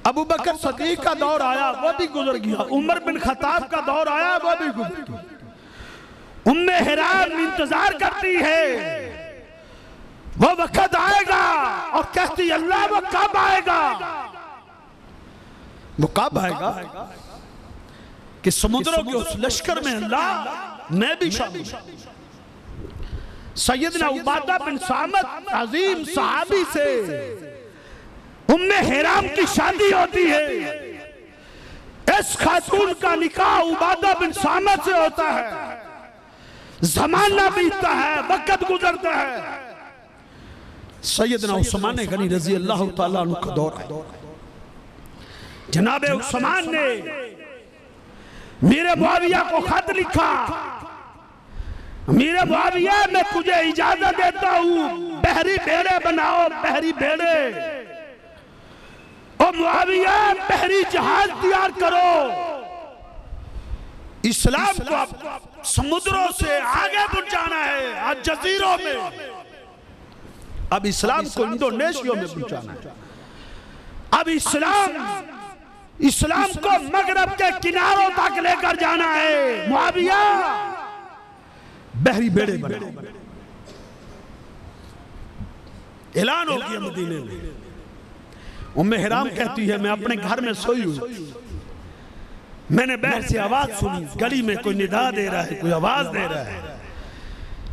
अबू बकर सदीक का दौर आया, वो भी गुजर गया। उमर बिन खत्ताब का दौर आया, वो भी गुजर गया। उम्मे हिराम इंतजार करती है, वो वक्त आएगा, और कहती अल्लाह वो कब आएगा, वो कब आएगा कि समुद्रों के उस लश्कर में अल्लाह मैं भी शामिल। सैयदना उबादा बिन सामत अजीम सहाबी से उम्मे हिराम की शादी होती है। इस खातून का निकाह उबादा बिन सामत से होता है। जमाना बीतता है, वक्त गुजरता है। सैयदना उस्मान गनी रजी अल्लाह ताला अन्हु का दौर है। जनाबे उस्मान ने मीर मुआविया को खत लिखा, मीर मुआविया मैं तुझे इजाजत देता हूं, बहरी भेड़े बनाओ, बहरी भेड़े, और मुआविया बहरी जहाज तैयार करो। इस्लाम को समुद्रों से आगे पहुंचाना है, आज जजीरों में, अब इस्लाम को इंडोनेशिया में पहुंचाना है, अब इस्लाम को मगरब के किनारों तक लेकर जाना है। मुआविया बहरी बेड़े बनाओ। ऐलान हो गया मदीने में। उम्मे हिराम कहती है मैं अपने घर में सोई हुई, मैंने बाहर से आवाज सुनी, गली में कोई निदा दे रहा है, कोई आवाज दे रहा है।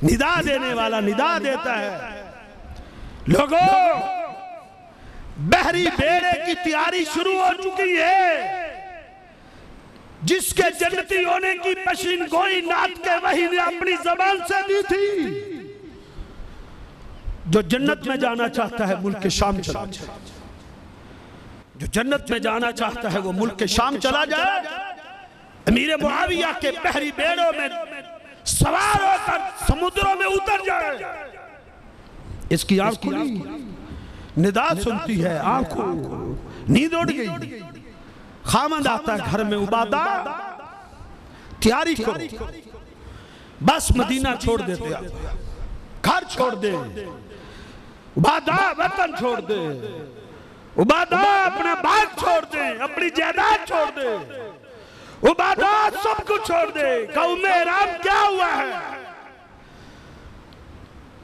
निदा देने वाला निदा देता है, लोगों बहरी बेड़े की तैयारी शुरू हो चुकी है। जिसके जन्नती होने की पेशीन गोई नात के वही ने अपनी जबान से दी थी, जो जन्नत में जाना चाहता है मुल्क शाम चला जाए, जो जन्नत में जाना चाहता है वो मुल्क शाम चला जाए, अमीर मुआविया के बहरी बेड़ों में सवार होकर समुद्रों में उतर जाए। इसकी आंख खुली, निदा सुनती है, आंखों नींद उड़ गई। खामद आता है घर में, उबादा तैयारी करो, बस मदीना छोड़ देते, घर छोड़ दे, उबादा वतन छोड़ दे, उबादा अपना बाग छोड़ दे, अपनी जायदाद छोड़ दे, उबादा सब कुछ छोड़ दे। कहा उम्मे हराम क्या हुआ है?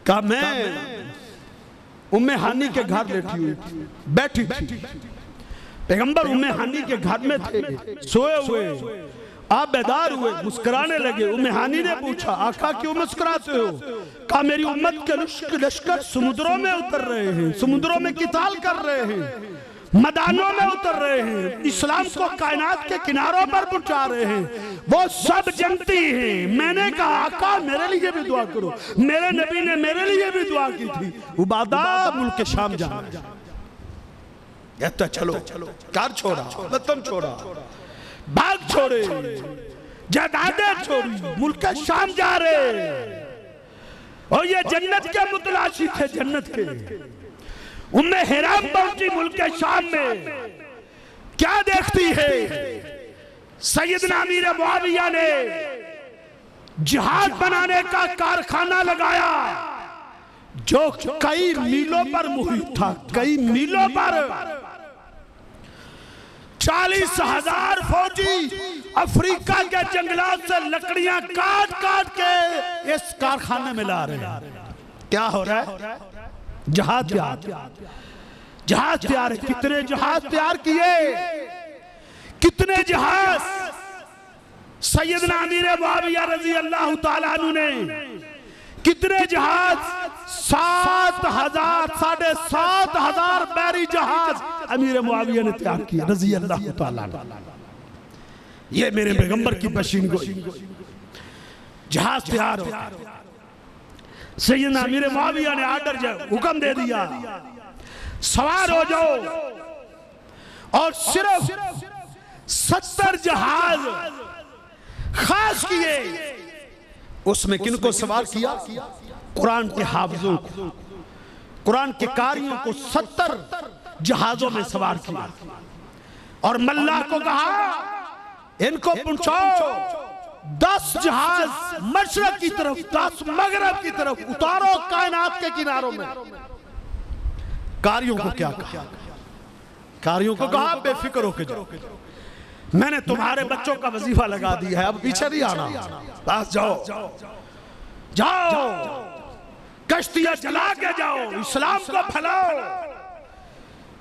कहा मैं उम्मे हानी के घर बैठी थी, पैगंबर उम्मे हानी के घर में थे, सोए हुए, आप बेदार हुए, मुस्कुराने लगे। उम्मे हानी ने पूछा आका क्यों मुस्कुराते हो? कहा मेरी उम्मत के लश्कर समुद्रों में उतर रहे हैं, समुद्रों में किताल कर रहे हैं, मैदानों में उतर रहे हैं, इस्लाम को कायनात के किनारों पर पहुंचा रहे हैं, वो सब जनती हैं। मैंने कहा आका मेरे लिए भी दुआ करो, मेरे नबी ने मेरे लिए भी दुआ की थी। उबादा मुल्क शाम जाना, चलो कार छोड़ा, वतन छोड़ा, बाग छोड़े, जायदादें छोड़ी, मुल्क शाम जा रहे। और ये जन्नत के मुतलाशी थे, जन्नत के। उम्मे हिराम पहुंची मुल्क शाम में, क्या देखती है? सैयदना अमीर मुआविया ने जिहाद बनाने का कारखाना लगाया, जो कई मीलों पर मुहित था, कई मीलों पर। 40,000 फौजी अफ्रीका के जंगलात से लकड़ियां काट काट के इस कारखाने में ला रहे हैं। क्या हो रहा है? जहाज तैयार, जहाज तैयार है। कितने जहाज तैयार किए, कितने जहाज सैयदना अमीर मुआविया रजी अल्लाह ताला अन्हु ने, कितने जहाज? 7,000, 7,500 बैरी जहाज अमीर मुआविया ने तैयार किया रजी अल्लाह ताला अन्हु। ये मेरे पैगंबर की बशीन गोई, जहाज तैयार हो। सैयदना अमीर मुआविया ने आर्डर हुक्म दे दिया, सवार हो जाओ, और सिर्फ 70 जहाज खास किए। उसमें किनको सवार किया? कुरान के हाफिजों को, कुरान के कारियों को 70 जहाजों में सवार किया, और मल्लाह को कहा इनको पहुंचाओ 10 जहाज मशरक की तरफ, 10 मगरब की तरफ, उतारो कायनात के किनारों में। कारियों को क्या कहा? कारियों को कहा बेफिक्र होकर जाओ, मैंने तुम्हारे बच्चों का वजीफा लगा दिया है, अब पीछे नहीं आना, बस जाओ जाओ, कश्तियां चला के जाओ, इस्लाम को फैलाओ।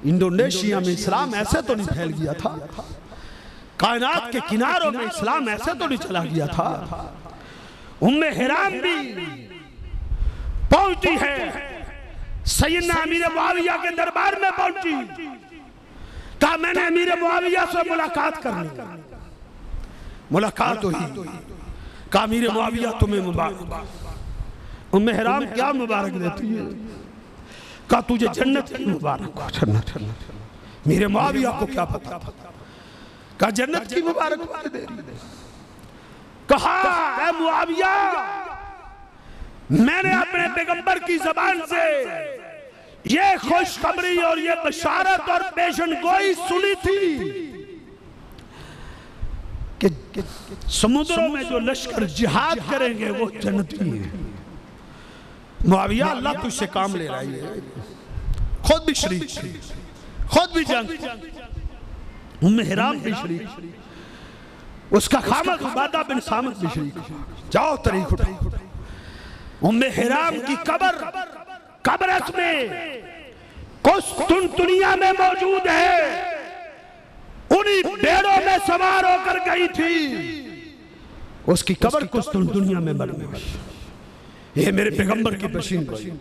इंडोनेशिया में इस्लाम ऐसे तो नहीं फैल गया था, कायनात के किनारों में इस्लाम ऐसे तो नहीं चला गया था। उम्मे हिराम भी पहुंची है, सैयदना अमीर मुआविया के दरबार में पहुंची। कहा मैंने अमीर मुआविया से मुलाकात करनी। मुलाकात हुई, कहा अमीर मुआविया तुम्हें मुबारक। उम्मे हिराम क्या मुबारक देती है? कहा तुझे जन्नत की मुबारक हो। जन्नत, मेरे मुआविया को क्या पता? कहा जन्नत की मुबारक दे रही है। कहा ऐ मुआविया, मैंने अपने पैगंबर की जबान से ये खुशखबरी और ये बशारत और पेशन गोई सुनी थी कि समुद्रों में जो लश्कर जिहाद करेंगे वो जन्नती है। मुआविया अल्लाह तुझसे काम ले रहा है, खुद भी शरीक, खुद भी जंग, उम्मे हिराम भी शरीक, उसका खामद उबादा बिन सामित भी शरीक। जाओ तरीक उठाओ। उम्मे हिराम की कब्र में कुस्तुनतुनिया में मौजूद है, उन्हीं बेड़ों में सवार होकर गई थी, उसकी कब्र कुस्तुनतुनिया में बन गई। ये मेरे पैगंबर की बशीन गोई,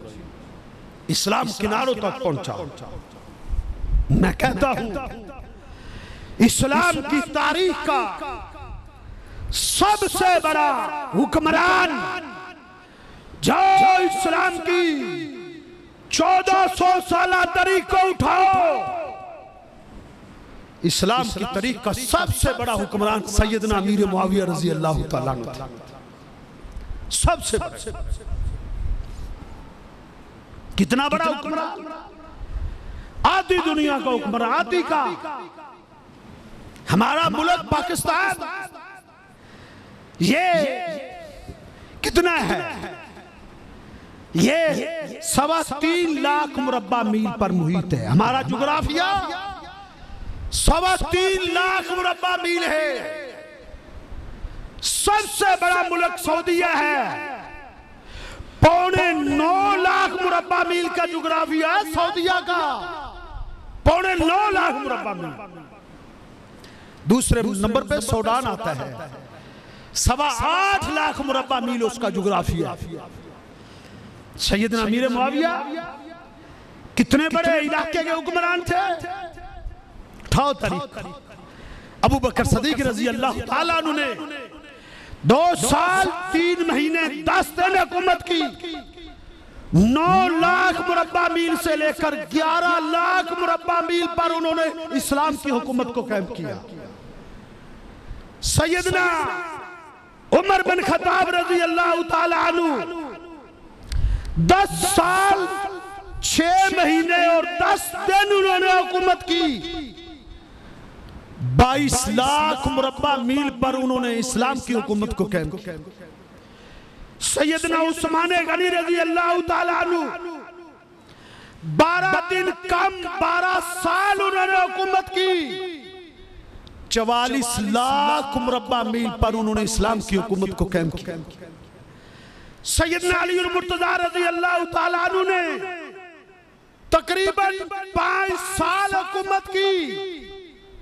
इस्लाम किनारों तक पहुंचा। मैं कहता हूं इस्लाम की तारीख का सबसे बड़ा हुक्मरान जो इस्लाम की 1400 साल तारीख को उठाओ, इस्लाम की तारीख का सबसे बड़ा हुक्मरान सैयदना अमीर मुआविया रजी अल्लाह ताला अन्हु था। सबसे बड़ा, कितना बड़ा हुक्मरान, आधी दुनिया का हुक्मरान, आधी का। हमारा मुल्क पाकिस्तान ये कितना है, ये 3.25 लाख मुरब्बा मील पर मुहित है। हमारा जुग्राफिया 3.25 लाख मुरब्बा मील है। सबसे बड़ा मुल्क सऊदीया है, 9.25 लाख मुरब्बा मील का जुग्राफिया है सऊदीया का, 9.25 लाख मुरब्बा मील। दूसरे नंबर पे सूडान आता है, 8.25 लाख मुरब्बा मील उसका जुग्राफिया। सैयदना अमीर मुआविया कितने बड़े इलाके के हुक्मरान थे। उठाओ तारीख, अबू बकर सदीक रजी अल्लाह ताला अन्हु ने 2 साल 3 महीने 10 दिन हुकूमत की। 9 लाख मुरब्बा मील से लेकर 11 लाख मुरब्बा मील पर उन्होंने इस्लाम की हुकूमत को कायम किया। सैयदना उमर बिन खत्ताब रजी अल्लाह ताला अन्हु 10 साल 6 महीने और 10 दिन उन्होंने हुकूमत की। 22 लाख मुरब्बा मील पर उन्होंने इस्लाम की हुकूमत को कायम किया। सैयदना उस्मान गनी रजी अल्लाह ताला अन्हु 12 दिन कम 12 साल उन्होंने हुकूमत की। 44 लाख मुरब्बा मील पर उन्होंने इस्लाम की हुकूमत को कायम किया। सैयदना अली मुर्तजा रजी अल्लाह ताला अन्हु ने तकरीबन 5 साल हुकूमत की।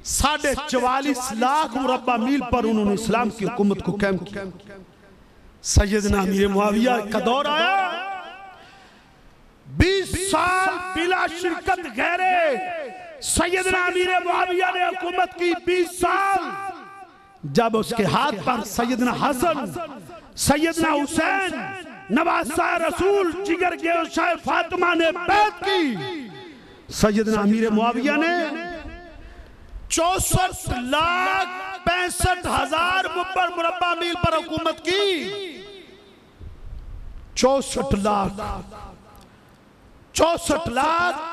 44.5 लाख मुरब्बा मील पर उन्होंने इस्लाम की हुकूमत को कायम किया। सैयदना अमीर मुआविया का दौर आया, 20 साल बिला शिरकत गहरे सैयदना अमीर मुआविया ने हुकूमत की। 20 साल जब उसके हाथ पर सैयदना हसन, सैयदना हुसैन, नवासा रसूल, जिगर के शाह फातिमा ने बैत की, सैयदना अमीर मुआविया ने 64 लाख 65 हजार मुरब्बा मील पर हुकूमत की। 64 लाख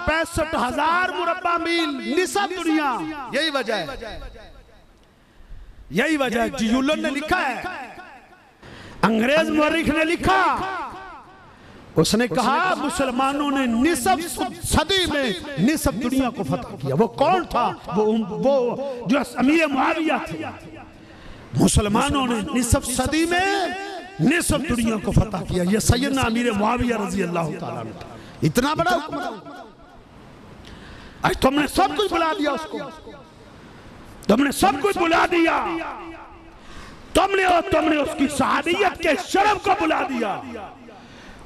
65 हजार मुरब्बा मील निसब दुनिया। यही वजह है, यही वजह है। जियुल्लन ने लिखा है, अंग्रेज मुअर्रिख ने लिखा, उसने कहा मुसलमानों ने निसब सदी में निसब दुनिया को फतह किया। वो कौन था? वो जो अमीर मुआविया थे। मुसलमानों ने निसब सदी में निसब दुनिया को फतह किया। ये सैयदना अमीर मुआविया रजी अल्लाह ताला अन्हु था। इतना बड़ा हुक्मरान। आज तुमने सब कुछ बुला दिया उसको, तुमने सब कुछ बुला दिया। तुमने उसकी सहाबियत के शरफ को बुला दिया,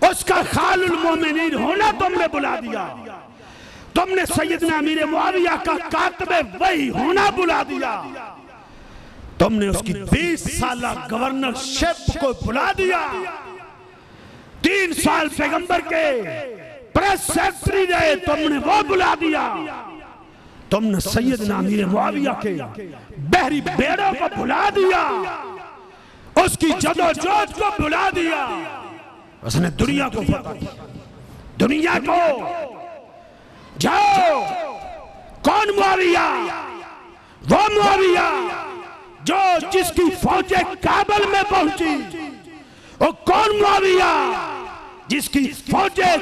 उसका खालुल मोमिनीन होना तुमने बुला दिया। तुमने सैयदना अमीर मुआविया का कातिबे वही होना बुला दिया। तुमने उसकी 20 साल गवर्नरशिप को बुला दिया। 3 साल पैगंबर के प्रेस सेक्रेटरी रहे, तुमने वो बुला दिया। तुमने सैयदना अमीर मुआविया के बहरी बेड़ों को बुला दिया, उसकी जदोजहद को बुला दिया। उसने दुनिया को फतह किया। दुनिया को जाओ, कौन मुआविया? वो मुआविया जो जिसकी फौजें काबुल में पहुंची। वो कौन मुआविया? जिसकी फौजें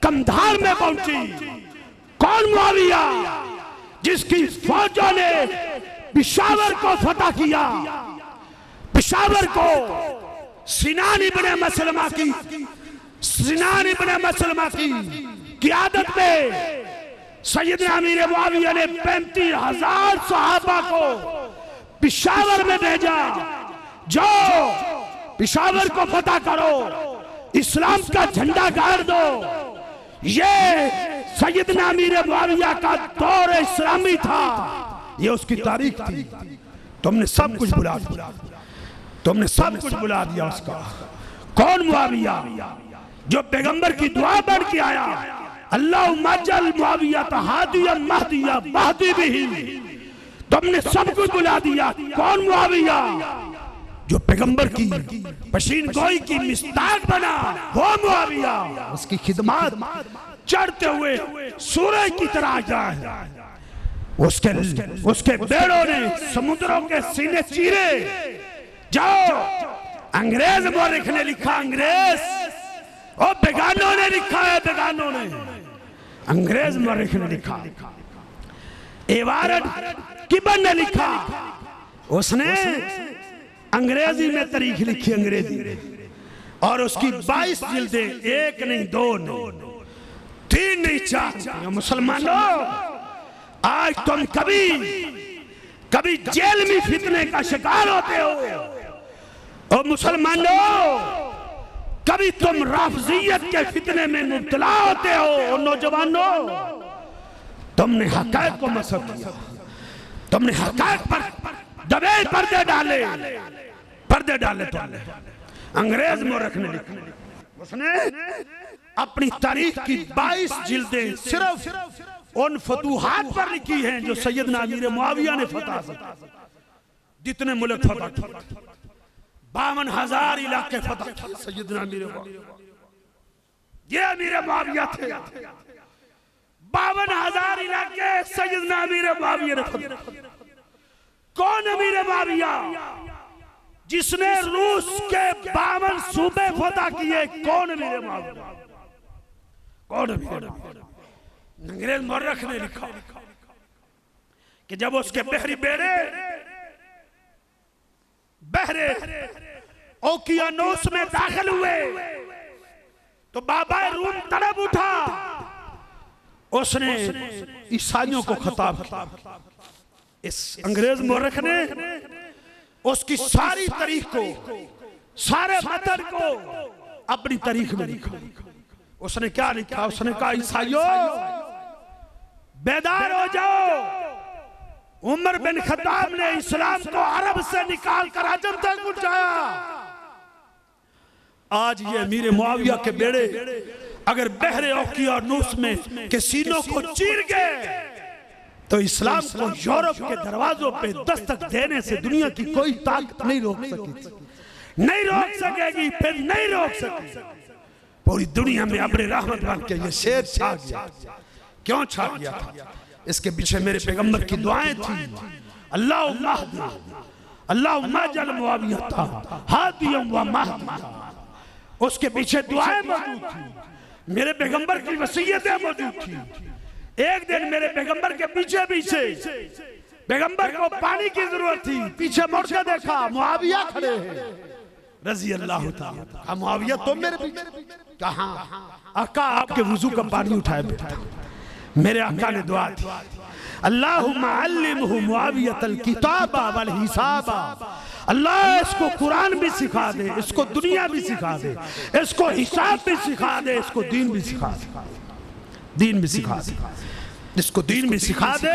कंधार में पहुंची। कौन मुआविया? जिसकी फौजों ने पेशावर को फतह किया। पेशावर को सिनान इब्ने मसलमा की क़ियादत में सैयदना अमीर मुआविया ने 35,000 सहाबा को पेशावर में भेजा। जो पेशावर को फतह करो, इस्लाम का झंडा गाड़ दो। ये सैयदना अमीर मुआविया का दौर इस्लामी था, ये उसकी तारीख थी। तुमने सब कुछ बुला दिया, तुमने सब कुछ बुला दिया उसका। कौन मुआविया? जो पैगंबर की दुआ बन के आया, अल्लाहुम्मा जल मुआविया हादिया महदिया महदी भी। तुमने सब कुछ बुला दिया। कौन मुआविया? जो पैगंबर की पशीन गोई की मिस्ताक बना, वो मुआविया। उसकी खिदमत चढ़ते हुए सूरज की तरह जाए। उसके बेड़ों ने समुद्रों के सीने चीरे। जाओ, अंग्रेज मौरिख ने लिखा, अंग्रेज और बेगानों ने लिखा है, बेगानों ने, अंग्रेज मौरिख ने लिखा। एवारड किबन ने लिखा, उसने अंग्रेजी में तारीख लिखी, अंग्रेजी, और उसकी 22 जिल्दें, एक नहीं, दो नहीं, तीन नहीं, चार। मुसलमानों, आज तुम कभी जेल में फितने का शिकार होते हो। और मुसलमानों, कभी तुम राफजियत के फितने में मुब्तला होते हो। और नौजवानों, तुमने हक़ाइक़ को मसख किया, तुमने हक़ाइक़ पर दबे पर्दे डाले, तुमने। अंग्रेज मौरख ने लिखा, उसने अपनी तारीख की 22 जिल्दें सिर्फ उन फतूहात पर लिखी हैं जो सैयदना अमीर मुआविया ने फतह की। जितने मुल्क फतह किए, 52,000 इलाके फतह किए सैयदना अमीर मुआविया। ये अमीर मुआविया थे। 52,000 इलाके सैयदना अमीर मुआविया ने फतह किए। कौन अमीर मुआविया? जिसने रूस के 52 सूबे फतह किए। कौन अमीर मुआविया? कौन अमीर? अंग्रेज मौरख ने लिखा कि जब उसके बहरी बेड़े बहरे ओकियानोस में दाखिल हुए तो बाबा रूम तड़प उठा। उसने ईसाइयों को खिताब किया। इस अंग्रेज मौरख ने उसकी सारी तारीख को, सारे मतन को अपनी तारीख में लिखा। उसने क्या लिखा? उसने कहा, ईसाइयों बेदार हो जाओ। उमर बिन खत्ताब ने इस्लाम को अरब से निकाल कर अजम तक पहुंचाया। आज ये अमीर मुआविया के बेड़े अगर बहरे ओकियानूस में के सीनों को चीर गए तो इस्लाम को यूरोप के दरवाजों पे दस्तक देने से दुनिया की कोई ताकत नहीं रोक सकेगी, नहीं रोक सकेगी, फिर नहीं रोक सकेगी। पूरी दुनिया में अपने रहमत बन के ये शेर छा गया। क्यों छा गया था? इसके पीछे मेरे पैगंबर की दुआएं थी। अल्लाहुम्मा जल मुआविया हादियम व महदिया। उसके पीछे दुआएं मौजूद थी, मेरे पैगंबर की वसीयतें मौजूद थी। एक दिन मेरे पैगंबर के पीछे पैगंबर को पानी की जरूरत थी। पीछे मुड़ के देखा, मुआविया खड़े हैं रजी अल्लाह ताला। मुआविया तुम मेरे पीछे? कहां? आका आपके वुजू का पानी उठाए बैठा। मेरे आका ने दुआ दी, अल्लाहुम्मा अल्लिमहु मुआवियतल किताबा वल हिसाबा। अल्लाह इसको कुरान भी सिखा दे, इसको दुनिया भी सिखा दे, इसको हिसाब भी सिखा दे, इसको दीन भी सिखा दे, दीन भी सिखा दे, इसको दीन भी सिखा दे।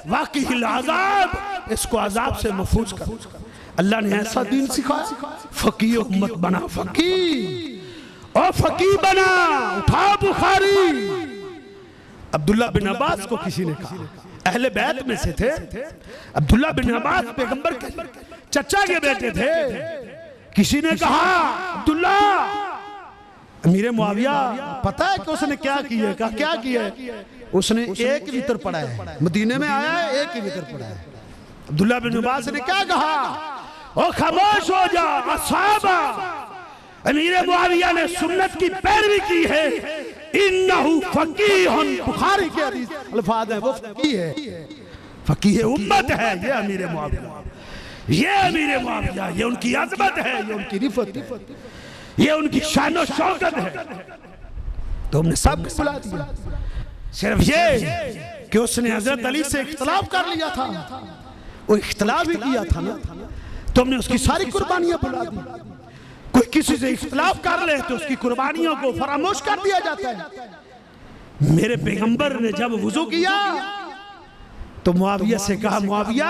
वाक़िहिल अज़ाब, इसको अजाब से महफूज कर। अल्लाह ने ऐसा दीन सिखाया। फकीह उम्मत बना, फकीह और फकीह बना। उठा बुखारी। अब्दुल्ला बिन अब्बास को किसी ने कहा, अहले बैत में से थे। अब्दुल्ला बिन अब्बास पैगंबर के चचा के बेटे थे। किसी ने कहा, अब्दुल्ला अमीर मुआविया पता है कि उसने क्या किया? कहा क्या किया? उसने एक वितर पढ़ा है, मदीने में आया है, एक ही वितर पढ़ा है। अब्दुल्ला बिन अब्बास ने क्या कहा? ओ खामोश हो जा असहाबा, अमीर मुआविया ने सुन्नत की पैरवी की है। इन्नहु फकीहुन, बुखारी के हदीस अल्फाज है, वो फकीह है, फकीह उम्मत है। ये अमीर मुआविया, ये अमीर मुआविया, ये उनकी अजमत है, ये उनकी रिफत है, ये उनकी शान शौकत है। तो हमने सब बुला दिया, सिर्फ ये कि उसने हजरत अली से इख्तिलाफ कर लिया था। वो इख्तिलाफ ही किया था ना, तो हमने उसकी सारी कुर्बानियां बुला दी। कोई किसी से इख्तिलाफ कर ले तो उसकी कुर्बानियों को फरामोश कर दिया जाता है। मेरे पैगंबर ने जब वुजू किया तो मुआविया से कहा, मुआविया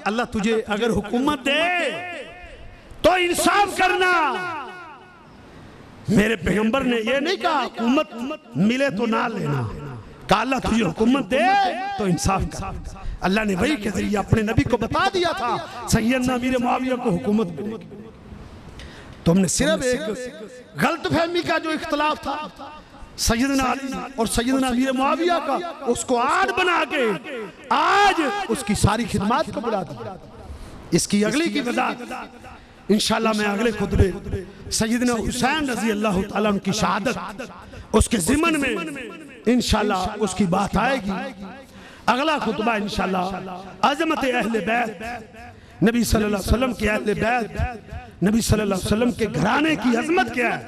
अल्लाह तुझे अगर हुकूमत दे तो इंसाफ करना। मेरे पैगंबर ने ये नहीं कहा हुकूमत मिले तो ना लेना, कहा अल्लाह तुझे हुकूमत दे तो इंसाफ कर। अल्लाह ने वही के जरिए अपने नबी को बता दिया था सैयदना अमीर मुआविया को हुकूमत मिलेगी। तो हमने सिर्फ एक गलतफहमी का जो इख्तलाफ था सैयदना अली और सैयदना अमीर मुआविया का, उसको आड़ बना के आज उसकी सारी खिदमत को बुला दिया। इसकी अगली की वजाहत इंशाअल्लाह मैं अगले खुतबे सैयदना हुसैन रजी अल्लाह ताला की शहादत उसके ज़िमन में इंशाअल्लाह उसकी बात आएगी। अगला खुतबा इंशाअल्लाह अज़मत अहले बैत, नबी सल्लल्लाहु अलैहि वसल्लम के अहले बैत, नबी सल्लल्लाहु अलैहि वसल्लम के घराने की अजमत क्या है,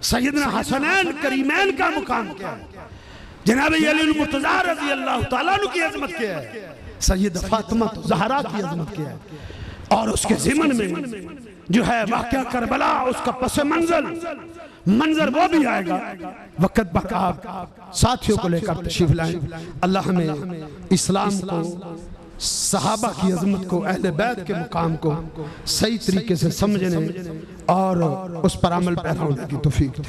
सैयदना हसनैन करीमैन का मुकाम क्या है, जनाब अली मुर्तज़ा रज़ी अल्लाह ताला अन्हु की अजमत क्या है, सैयद फातिमा ज़हरा की अजमत क्या है, और उसके ज़िमन में जो है वाक़या करबला उसका पस मंजर वो भी आएगा। वक़्त पर आप साथियों को लेकर तशरीफ लाएं। अल्लाह हमें इस्लाम को, सहाबा की अजमत को, अहले बैत के मुकाम को सही तरीके से समझने और उस पर अमल पैदा होने की तौफीक।